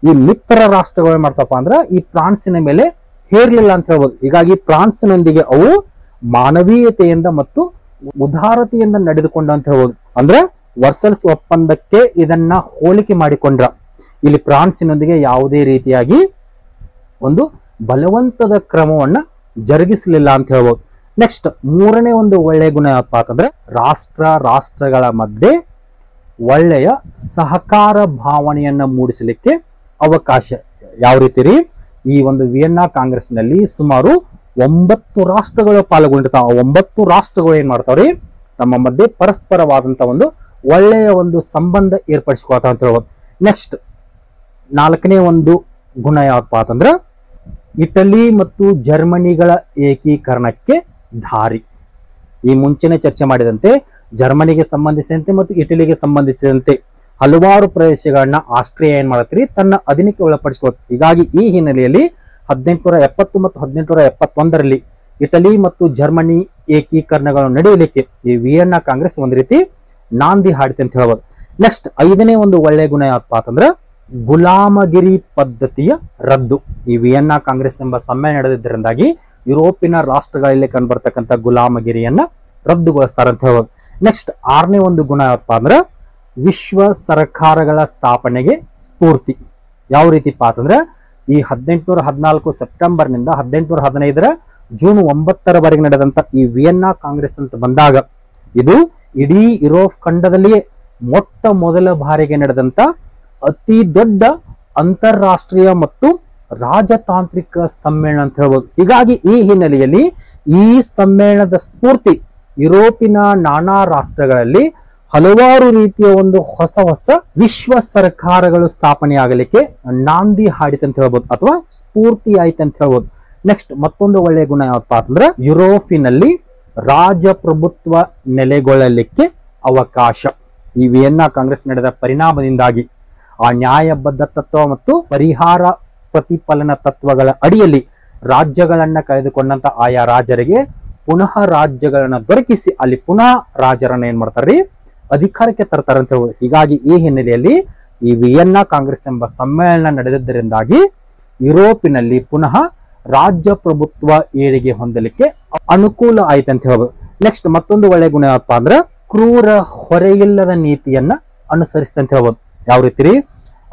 ಈ ಮಿತ್ರ ರಾಷ್ಟ್ರಗಳು ಏನ್ ಮಾಡ್ತಪ್ಪ ಅಂದ್ರ ಈ ಫ್ರಾನ್ಸಿನ ಮೇಲೆ ಹೇರ್ಲಿಲ್ಲ ಅಂತ ಹೇಳ್ಬೋದು. ಹೀಗಾಗಿ ಫ್ರಾನ್ಸ್ನೊಂದಿಗೆ ಅವು ಮಾನವೀಯತೆಯಿಂದ ಮತ್ತು ಉದಾರತೆಯಿಂದ ನಡೆದುಕೊಂಡ ಅಂತ ಹೇಳ್ಬೋದು. ಅಂದ್ರೆ ವರ್ಸಲ್ಸ್ ಒಪ್ಪಂದಕ್ಕೆ ಇದನ್ನ ಹೋಲಿಕೆ ಮಾಡಿಕೊಂಡ್ರ. ಇಲ್ಲಿ ಫ್ರಾನ್ಸಿನೊಂದಿಗೆ ಯಾವುದೇ ರೀತಿಯಾಗಿ ಒಂದು ಬಲವಂತದ ಕ್ರಮವನ್ನ ಜರುಗಿಸಲಿಲ್ಲ ಅಂತ ಹೇಳ್ಬೋದು. ನೆಕ್ಸ್ಟ್ ಮೂರನೇ ಒಂದು ಒಳ್ಳೆಯ ಗುಣ ಯಾವಪ್ಪ ಅಂತಂದ್ರೆ ರಾಷ್ಟ್ರಗಳ ಮಧ್ಯೆ ಒಳ್ಳೆಯ ಸಹಕಾರ ಭಾವನೆಯನ್ನ ಮೂಡಿಸಲಿಕ್ಕೆ ಅವಕಾಶ. ಯಾವ ರೀತಿ ರೀ, ಈ ಒಂದು ವಿಯೆನ್ನಾ ಕಾಂಗ್ರೆಸ್ ನಲ್ಲಿ ಸುಮಾರು 9 ರಾಷ್ಟ್ರಗಳು ಪಾಲ್ಗೊಂಡಿರ್ತಾವ. 9 ರಾಷ್ಟ್ರಗಳು ಏನ್ ಮಾಡ್ತಾವ್ರಿ, ತಮ್ಮ ಮಧ್ಯೆ ಪರಸ್ಪರವಾದಂತ ಒಂದು ಒಳ್ಳೆಯ ಒಂದು ಸಂಬಂಧ ಏರ್ಪಡಿಸ್ಕೊಳ್ತಾವ ಅಂತ ಹೇಳ್ಬೋದು. ನೆಕ್ಸ್ಟ್ 4ನೇ ಒಂದು ಗುಣ ಯಾವಪ್ಪ ಅಂತಂದ್ರ ಇಟಲಿ ಮತ್ತು ಜರ್ಮನಿಗಳ ಏಕೀಕರಣಕ್ಕೆ ದಾರಿ. ಈ ಮುಂಚೆನೆ ಚರ್ಚೆ ಮಾಡಿದಂತೆ ಜರ್ಮನಿಗೆ ಸಂಬಂಧಿಸಿದಂತೆ ಮತ್ತು ಇಟಲಿಗೆ ಸಂಬಂಧಿಸಿದಂತೆ ಹಲವಾರು ಪ್ರದೇಶಗಳನ್ನ ಆಸ್ಟ್ರಿಯಾ ಏನ್ ಮಾಡತ್ರಿ ತನ್ನ ಅಧೀನಕ್ಕೆ ಒಳಪಡಿಸ್ಕೊಳ್ತು. ಹೀಗಾಗಿ ಈ ಹಿನ್ನೆಲೆಯಲ್ಲಿ 1870 ಮತ್ತು 1871ರಲ್ಲಿ ಇಟಲಿ ಮತ್ತು ಜರ್ಮನಿ ಏಕೀಕರಣಗಳು ನಡೆಯಲಿಕ್ಕೆ ಈ ವಿಯೆನ್ನಾ ಕಾಂಗ್ರೆಸ್ ಒಂದ್ ರೀತಿ ನಾಂದಿ ಹಾಡಿತೆ ಅಂತ ಹೇಳ್ಬೋದು. ನೆಕ್ಸ್ಟ್ 5ನೇ ಒಂದು ಒಳ್ಳೆಯ ಗುಣ ಯಾವಪ್ಪ ಅಂತಂದ್ರ ಗುಲಾಮಗಿರಿ ಪದ್ಧತಿಯ ರದ್ದು. ಈ ವಿಯೆನ್ನಾ ಕಾಂಗ್ರೆಸ್ ಎಂಬ ಸಮ್ಮೇಳನ ನಡೆದಿದ್ದರಿಂದಾಗಿ ಯುರೋಪಿನ ರಾಷ್ಟ್ರಗಳಲ್ಲಿ ಕಂಡುಬರ್ತಕ್ಕಂಥ ಗುಲಾಮಗಿರಿಯನ್ನ ರದ್ದುಗೊಳಿಸ್ತಾರ ಅಂತ ಹೇಳ್ಬೋದು. ನೆಕ್ಸ್ಟ್ 6ನೇ ಒಂದು ಗುಣ ಯಾವಪ್ಪ ಅಂದ್ರ ವಿಶ್ವ ಸರ್ಕಾರಗಳ ಸ್ಥಾಪನೆಗೆ ಸ್ಫೂರ್ತಿ. ಯಾವ ರೀತಿಪ್ಪ ಅಂತಂದ್ರೆ ಈ 1814 ಸೆಪ್ಟೆಂಬರ್ನಿಂದ 1815 ಜೂನ್ 9ರವರೆಗೆ ನಡೆದಂತ ಈ ವಿಯೆನ್ನಾ ಕಾಂಗ್ರೆಸ್ ಅಂತ ಬಂದಾಗ ಇದು ಇಡೀ ಯುರೋಪ್ ಖಂಡದಲ್ಲಿಯೇ ಮೊಟ್ಟ ಮೊದಲ ಬಾರಿಗೆ ನಡೆದಂತ ಅತಿ ದೊಡ್ಡ ಅಂತಾರಾಷ್ಟ್ರೀಯ ಮತ್ತು ರಾಜತಾಂತ್ರಿಕ ಸಮ್ಮೇಳನ ಅಂತ ಹೇಳ್ಬೋದು. ಹೀಗಾಗಿ ಈ ಹಿನ್ನೆಲೆಯಲ್ಲಿ ಈ ಸಮ್ಮೇಳನದ ಸ್ಫೂರ್ತಿ ಯುರೋಪಿನ ನಾನಾ ರಾಷ್ಟ್ರಗಳಲ್ಲಿ ಹಲವಾರು ರೀತಿಯ ಒಂದು ಹೊಸ ವಿಶ್ವ ಸರ್ಕಾರಗಳು ಸ್ಥಾಪನೆ ಆಗಲಿಕ್ಕೆ ನಾಂದಿ ಹಾಡಿತ ಅಂತ ಹೇಳ್ಬೋದು ಅಥವಾ ಸ್ಫೂರ್ತಿ ಆಯ್ತು ಅಂತ ಹೇಳ್ಬೋದು. ನೆಕ್ಸ್ಟ್ ಮತ್ತೊಂದು ಒಳ್ಳೆಯ ಗುಣ ಯಾವಪ್ಪ ಅಂತಂದ್ರೆ ಯುರೋಪಿನಲ್ಲಿ ರಾಜಪ್ರಭುತ್ವ ನೆಲೆಗೊಳ್ಳಲಿಕ್ಕೆ ಅವಕಾಶ. ಈ ವಿಯೆನ್ನಾ ಕಾಂಗ್ರೆಸ್ ನಡೆದ ಪರಿಣಾಮದಿಂದಾಗಿ ಆ ನ್ಯಾಯಬದ್ಧ ತತ್ವ ಮತ್ತು ಪರಿಹಾರ ಪ್ರತಿಫಲನ ತತ್ವಗಳ ಅಡಿಯಲ್ಲಿ ರಾಜ್ಯಗಳನ್ನ ಕಳೆದುಕೊಂಡಂತ ಆಯಾ ರಾಜರಿಗೆ ಪುನಃ ರಾಜ್ಯಗಳನ್ನ ದೊರಕಿಸಿ ಅಲ್ಲಿ ಪುನಃ ರಾಜರನ್ನ ಏನ್ ಮಾಡ್ತಾರ್ರಿ ಅಧಿಕಾರಕ್ಕೆ ತರ್ತಾರೆ ಅಂತ ಹೇಳ್ಬೋದು. ಹೀಗಾಗಿ ಈ ಹಿನ್ನೆಲೆಯಲ್ಲಿ ಈ ವಿಯೆನ್ನಾ ಕಾಂಗ್ರೆಸ್ ಎಂಬ ಸಮ್ಮೇಳನ ನಡೆದಿದ್ದರಿಂದಾಗಿ ಯುರೋಪಿನಲ್ಲಿ ಪುನಃ ರಾಜ್ಯ ಪ್ರಭುತ್ವ ಏಳಿಗೆ ಹೊಂದಲಿಕ್ಕೆ ಅನುಕೂಲ ಆಯ್ತು ಅಂತ ಹೇಳ್ಬೋದು. ನೆಕ್ಸ್ಟ್ ಮತ್ತೊಂದು ಒಳ್ಳೆಯ ಗುಣ ಯಾವಪ್ಪ ಅಂದ್ರೆ ಕ್ರೂರ ಹೊರೆಯಿಲ್ಲದ ನೀತಿಯನ್ನ ಅನುಸರಿಸಿದ ಅಂತ ಹೇಳ್ಬೋದು. ಯಾವ ರೀತಿ ರೀ,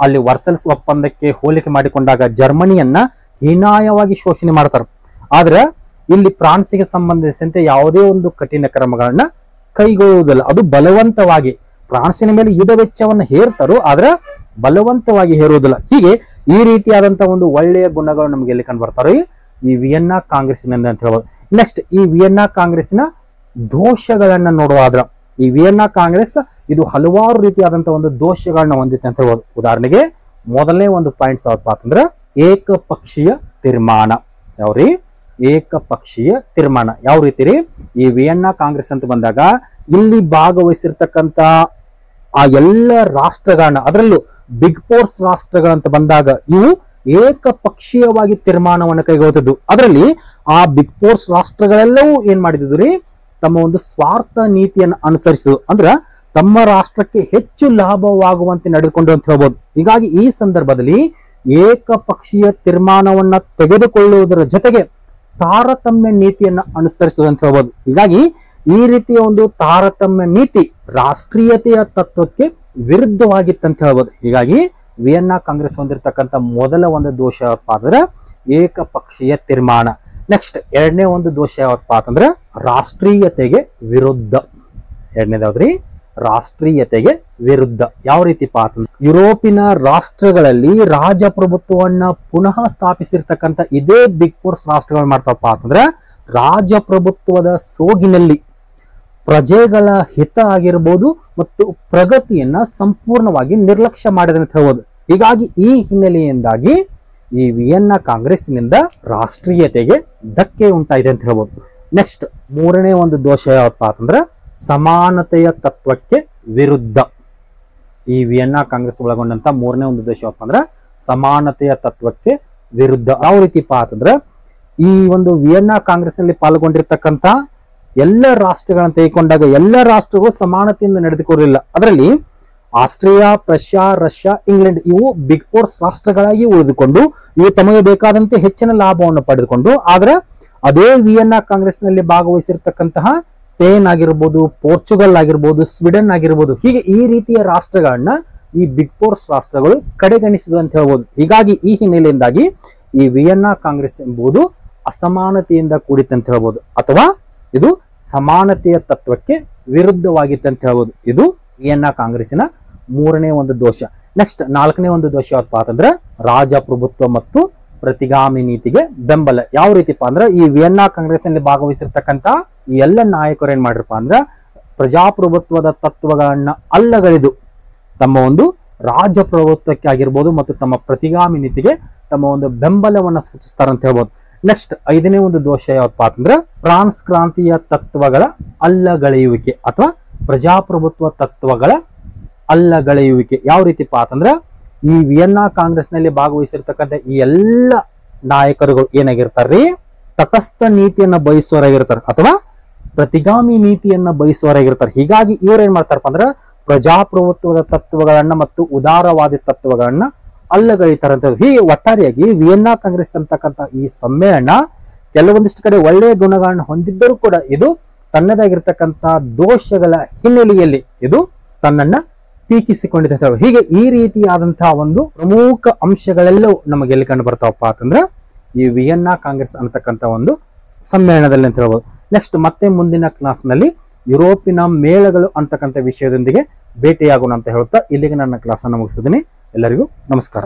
ಅಲ್ಲಿ ವರ್ಸಲ್ಸ್ ಒಪ್ಪಂದಕ್ಕೆ ಹೋಲಿಕೆ ಮಾಡಿಕೊಂಡಾಗ ಜರ್ಮನಿಯನ್ನ ಹೀನಾಯವಾಗಿ ಶೋಷಣೆ ಮಾಡ್ತಾರೆ. ಆದ್ರೆ ಇಲ್ಲಿ ಫ್ರಾನ್ಸಿಗೆ ಸಂಬಂಧಿಸಿದಂತೆ ಯಾವುದೇ ಒಂದು ಕಠಿಣ ಕ್ರಮಗಳನ್ನ ಕೈಗೊಳ್ಳುವುದಿಲ್ಲ. ಅದು ಬಲವಂತವಾಗಿ ಫ್ರಾನ್ಸಿನ ಮೇಲೆ ಯುದ್ಧ ವೆಚ್ಚವನ್ನ ಹೇರ್ತಾರೋ ಆದ್ರೆ ಬಲವಂತವಾಗಿ ಹೇರುವುದಿಲ್ಲ. ಹೀಗೆ ಈ ರೀತಿಯಾದಂತಹ ಒಂದು ಒಳ್ಳೆಯ ಗುಣಗಳು ನಮ್ಗೆ ಎಲ್ಲಿ ಕಂಡು ಬರ್ತಾರೋ ಈ ವಿಯೆನ್ನಾ ಕಾಂಗ್ರೆಸ್ನಿಂದ ಅಂತ ಹೇಳ್ಬೋದು. ನೆಕ್ಸ್ಟ್ ಈ ವಿಯೆನ್ನಾ ಕಾಂಗ್ರೆಸ್ನ ದೋಷಗಳನ್ನ ನೋಡುವಾದ್ರ ಈ ವಿಯೆನ್ನಾ ಕಾಂಗ್ರೆಸ್ ಇದು ಹಲವಾರು ರೀತಿಯಾದಂತಹ ಒಂದು ದೋಷಗಳನ್ನ ಹೊಂದಿದೆ ಅಂತ ಹೇಳ್ಬೋದು. ಉದಾಹರಣೆಗೆ ಮೊದಲನೇ ಒಂದು ಪಾಯಿಂಟ್ಸ್ ಯಾವಪ್ಪ ಅಂತಂದ್ರೆ ಏಕಪಕ್ಷೀಯ ತೀರ್ಮಾನ. ಯಾವ್ರಿ ಏಕಪಕ್ಷೀಯ ತೀರ್ಮಾನ ಯಾವ ರೀತಿ ರೀ, ಈ ವಿಯೆನ್ನಾ ಕಾಂಗ್ರೆಸ್ ಅಂತ ಬಂದಾಗ ಇಲ್ಲಿ ಭಾಗವಹಿಸಿರ್ತಕ್ಕಂತ ಆ ಎಲ್ಲ ರಾಷ್ಟ್ರಗಳನ್ನ ಅದರಲ್ಲೂ ಬಿಗ್ ಫೋರ್ಸ್ ರಾಷ್ಟ್ರಗಳಂತ ಬಂದಾಗ ಇವು ಏಕಪಕ್ಷೀಯವಾಗಿ ತೀರ್ಮಾನವನ್ನು ಕೈಗೊಳ್ತಿದ್ವು. ಅದರಲ್ಲಿ ಆ ಬಿಗ್ ಫೋರ್ಸ್ ರಾಷ್ಟ್ರಗಳೆಲ್ಲವೂ ಏನ್ ಮಾಡಿದ್ರು ರೀ, ತಮ್ಮ ಒಂದು ಸ್ವಾರ್ಥ ನೀತಿಯನ್ನು ಅನುಸರಿಸಿದ್ರು. ಅಂದ್ರ ತಮ್ಮ ರಾಷ್ಟ್ರಕ್ಕೆ ಹೆಚ್ಚು ಲಾಭವಾಗುವಂತೆ ನಡೆದುಕೊಂಡು ಅಂತ ಹೇಳ್ಬೋದು. ಹೀಗಾಗಿ ಈ ಸಂದರ್ಭದಲ್ಲಿ ಏಕಪಕ್ಷೀಯ ತೀರ್ಮಾನವನ್ನ ತೆಗೆದುಕೊಳ್ಳುವುದರ ಜೊತೆಗೆ ತಾರತಮ್ಯ ನೀತಿಯನ್ನ ಅನುಸರಿಸುವುದು ಅಂತ ಹೇಳ್ಬೋದು. ಹೀಗಾಗಿ ಈ ರೀತಿಯ ಒಂದು ತಾರತಮ್ಯ ನೀತಿ ರಾಷ್ಟ್ರೀಯತೆಯ ತತ್ವಕ್ಕೆ ವಿರುದ್ಧವಾಗಿತ್ತಂತ ಹೇಳ್ಬೋದು. ಹೀಗಾಗಿ ವಿಯೆನ್ನಾ ಕಾಂಗ್ರೆಸ್ ಹೊಂದಿರತಕ್ಕಂಥ ಮೊದಲ ಒಂದು ದೋಷ ಯಾವಪ್ಪ ಅಂದ್ರೆ ಏಕಪಕ್ಷೀಯ ತೀರ್ಮಾನ. ನೆಕ್ಸ್ಟ್ ಎರಡನೇ ಒಂದು ದೋಷ ಯಾವಪ್ಪ ಅಂತಂದ್ರೆ ರಾಷ್ಟ್ರೀಯತೆಗೆ ವಿರುದ್ಧ. ಎರಡನೇದಾವ್ರಿ ರಾಷ್ಟ್ರೀಯತೆಗೆ ವಿರುದ್ಧ. ಯಾವ ರೀತಿಪ್ಪ ಅಂತಂದ್ರೆ ಯುರೋಪಿನ ರಾಷ್ಟ್ರಗಳಲ್ಲಿ ರಾಜಪ್ರಭುತ್ವವನ್ನ ಪುನಃ ಸ್ಥಾಪಿಸಿರ್ತಕ್ಕಂಥ ಇದೇ ಬಿಗ್ ಫೋರ್ಸ್ ರಾಷ್ಟ್ರಗಳು ಮಾಡ್ತಪ್ಪ ಅಂತಂದ್ರೆ ರಾಜಪ್ರಭುತ್ವದ ಸೋಗಿನಲ್ಲಿ ಪ್ರಜೆಗಳ ಹಿತ ಆಗಿರ್ಬೋದು ಮತ್ತು ಪ್ರಗತಿಯನ್ನ ಸಂಪೂರ್ಣವಾಗಿ ನಿರ್ಲಕ್ಷ್ಯ ಮಾಡಿದೆ ಅಂತ ಹೇಳ್ಬೋದು. ಹೀಗಾಗಿ ಈ ಹಿನ್ನೆಲೆಯಿಂದಾಗಿ ಈ ವಿಯೆನ್ನಾ ಕಾಂಗ್ರೆಸ್ನಿಂದ ರಾಷ್ಟ್ರೀಯತೆಗೆ ಧಕ್ಕೆ ಉಂಟಾಗಿದೆ ಅಂತ ಹೇಳ್ಬೋದು. ನೆಕ್ಸ್ಟ್ ಮೂರನೇ ಒಂದು ದೋಷ ಯಾವಪ್ಪ ಅಂತಂದ್ರೆ ಸಮಾನತೆಯ ತತ್ವಕ್ಕೆ ವಿರುದ್ಧ. ಈ ವಿಯೆನ್ನಾ ಕಾಂಗ್ರೆಸ್ ಒಳಗೊಂಡಂತ ಮೂರನೇ ಒಂದು ದೋಷ ಯಾವಪ್ಪ ಅಂದ್ರೆ ಸಮಾನತೆಯ ತತ್ವಕ್ಕೆ ವಿರುದ್ಧ. ಯಾವ ರೀತಿಪ್ಪ ಅಂತಂದ್ರೆ ಈ ಒಂದು ವಿಯೆನ್ನಾ ಕಾಂಗ್ರೆಸ್ ನಲ್ಲಿ ಪಾಲ್ಗೊಂಡಿರ್ತಕ್ಕಂಥ ಎಲ್ಲ ರಾಷ್ಟ್ರಗಳನ್ನು ತೆಗೆದುಕೊಂಡಾಗ ಎಲ್ಲ ರಾಷ್ಟ್ರಗಳು ಸಮಾನತೆಯಿಂದ ನಡೆದುಕೊಳ್ಳಲಿಲ್ಲ. ಅದರಲ್ಲಿ ಆಸ್ಟ್ರಿಯಾ, ಪ್ರಷ್ಯಾ, ರಷ್ಯಾ, ಇಂಗ್ಲೆಂಡ್ ಇವು ಬಿಗ್ ಫೋರ್ಸ್ ರಾಷ್ಟ್ರಗಳಾಗಿ ಉಳಿದುಕೊಂಡು ಇವು ತಮಗೆ ಬೇಕಾದಂತೆ ಹೆಚ್ಚಿನ ಲಾಭವನ್ನು ಪಡೆದುಕೊಂಡು, ಆದ್ರೆ ಅದೇ ವಿಯೆನ್ನಾ ಕಾಂಗ್ರೆಸ್ ನಲ್ಲಿ ಭಾಗವಹಿಸಿರ್ತಕ್ಕಂತಹ ಸ್ಪೇನ್ ಆಗಿರ್ಬೋದು, ಪೋರ್ಚುಗಲ್ ಆಗಿರ್ಬೋದು, ಸ್ವೀಡನ್ ಆಗಿರ್ಬೋದು, ಹೀಗೆ ಈ ರೀತಿಯ ರಾಷ್ಟ್ರಗಳನ್ನ ಈ ಬಿಗ್ ಫೋರ್ಸ್ ರಾಷ್ಟ್ರಗಳು ಕಡೆಗಣಿಸಿದ್ವು ಅಂತ ಹೇಳ್ಬೋದು. ಹೀಗಾಗಿ ಈ ಹಿನ್ನೆಲೆಯಿಂದಾಗಿ ಈ ವಿಯೆನ್ನಾ ಕಾಂಗ್ರೆಸ್ ಎಂಬುದು ಅಸಮಾನತೆಯಿಂದ ಕೂಡಿತಂತ ಹೇಳ್ಬೋದು, ಅಥವಾ ಇದು ಸಮಾನತೆಯ ತತ್ವಕ್ಕೆ ವಿರುದ್ಧವಾಗಿತ್ತು ಅಂತ ಹೇಳ್ಬೋದು. ಇದು ವಿಯೆನ್ನಾ ಕಾಂಗ್ರೆಸ್ಸಿನ ಮೂರನೇ ಒಂದು ದೋಷ. ನೆಕ್ಸ್ಟ್ ನಾಲ್ಕನೇ ಒಂದು ದೋಷ ಯಾವಪ್ಪ ಅಂತಂದ್ರೆ ರಾಜಪ್ರಭುತ್ವ ಮತ್ತು ಪ್ರತಿಗಾಮಿ ನೀತಿಗೆ ಬೆಂಬಲ. ಯಾವ ರೀತಿಪ್ಪ ಅಂದ್ರೆ ಈ ವಿಯೆನ್ನಾ ಕಾಂಗ್ರೆಸ್ ನಲ್ಲಿ ಭಾಗವಹಿಸಿರ್ತಕ್ಕಂತ ಈ ಎಲ್ಲ ನಾಯಕರು ಏನ್ ಮಾಡಿರಪ್ಪ ಅಂದ್ರೆ ಪ್ರಜಾಪ್ರಭುತ್ವದ ತತ್ವಗಳನ್ನ ಅಲ್ಲಗಳೆದು ತಮ್ಮ ಒಂದು ರಾಜಪ್ರಭುತ್ವಕ್ಕೆ ಆಗಿರ್ಬೋದು ಮತ್ತು ತಮ್ಮ ಪ್ರತಿಗಾಮಿ ನೀತಿಗೆ ತಮ್ಮ ಒಂದು ಬೆಂಬಲವನ್ನ ಸೂಚಿಸ್ತಾರಂತ ಹೇಳ್ಬೋದು. ನೆಕ್ಸ್ಟ್ ಐದನೇ ಒಂದು ದೋಷ ಯಾವಪ್ಪ ಅಂತಂದ್ರೆ ಫ್ರಾನ್ಸ್ ಕ್ರಾಂತಿಯ ತತ್ವಗಳ ಅಲ್ಲಗಳೆಯುವಿಕೆ ಅಥವಾ ಪ್ರಜಾಪ್ರಭುತ್ವ ತತ್ವಗಳ ಅಲ್ಲಗಳೆಯುವಿಕೆ. ಯಾವ ರೀತಿಪ್ಪ ಅಂತಂದ್ರೆ ಈ ವಿಯೆನ್ನಾ ಕಾಂಗ್ರೆಸ್ ನಲ್ಲಿ ಭಾಗವಹಿಸಿರ್ತಕ್ಕಂಥ ಈ ಎಲ್ಲ ನಾಯಕರುಗಳು ಏನಾಗಿರ್ತಾರ್ರಿ, ತಟಸ್ಥ ನೀತಿಯನ್ನ ಬಯಸುವವರಾಗಿರ್ತಾರೆ ಅಥವಾ ಪ್ರತಿಗಾಮಿ ನೀತಿಯನ್ನ ಬಯಸುವವರಾಗಿರ್ತಾರೆ. ಹೀಗಾಗಿ ಇವ್ರು ಏನ್ ಮಾಡ್ತಾರಪ್ಪ ಅಂದ್ರೆ ಪ್ರಜಾಪ್ರಭುತ್ವದ ತತ್ವಗಳನ್ನ ಮತ್ತು ಉದಾರವಾದಿ ತತ್ವಗಳನ್ನ ಅಲ್ಲಗಳಿತಾರಂತ. ಹೀಗೆ ಒಟ್ಟಾರೆಯಾಗಿ ವಿಯೆನ್ನಾ ಕಾಂಗ್ರೆಸ್ ಅಂತಕ್ಕಂಥ ಈ ಸಮ್ಮೇಳನ ಕೆಲವೊಂದಿಷ್ಟು ಕಡೆ ಒಳ್ಳೆಯ ಗುಣಗಳನ್ನ ಹೊಂದಿದ್ದರೂ ಕೂಡ ಇದು ತನ್ನದಾಗಿರ್ತಕ್ಕಂಥ ದೋಷಗಳ ಹಿನ್ನೆಲೆಯಲ್ಲಿ ಇದು ತನ್ನನ್ನ ಟೀಕಿಸಿಕೊಂಡಿದೆ. ಹೀಗೆ ಈ ರೀತಿಯಾದಂತಹ ಒಂದು ಪ್ರಮುಖ ಅಂಶಗಳೆಲ್ಲವೂ ನಮಗೆ ಎಲ್ಲಿ ಕಂಡು ಬರ್ತಾವಪ್ಪ ಅಂತಂದ್ರೆ ಈ ವಿಯೆನ್ನಾ ಕಾಂಗ್ರೆಸ್ ಅಂತಕ್ಕಂಥ ಒಂದು ಸಮ್ಮೇಳನದಲ್ಲಿ ಅಂತ ಹೇಳ್ಬೋದು. ನೆಕ್ಸ್ಟ್ ಮತ್ತೆ ಮುಂದಿನ ಕ್ಲಾಸ್ ನಲ್ಲಿ ಯುರೋಪಿನ ಮೇಳಗಳು ಅಂತಕ್ಕಂಥ ವಿಷಯದೊಂದಿಗೆ ಭೇಟಿಯಾಗೋಣ ಅಂತ ಹೇಳ್ತಾ ಇಲ್ಲಿಗೆ ನನ್ನ ಕ್ಲಾಸ್ ಅನ್ನು ಮುಗಿಸಿದ್ದೀನಿ. ಎಲ್ಲರಿಗೂ ನಮಸ್ಕಾರ.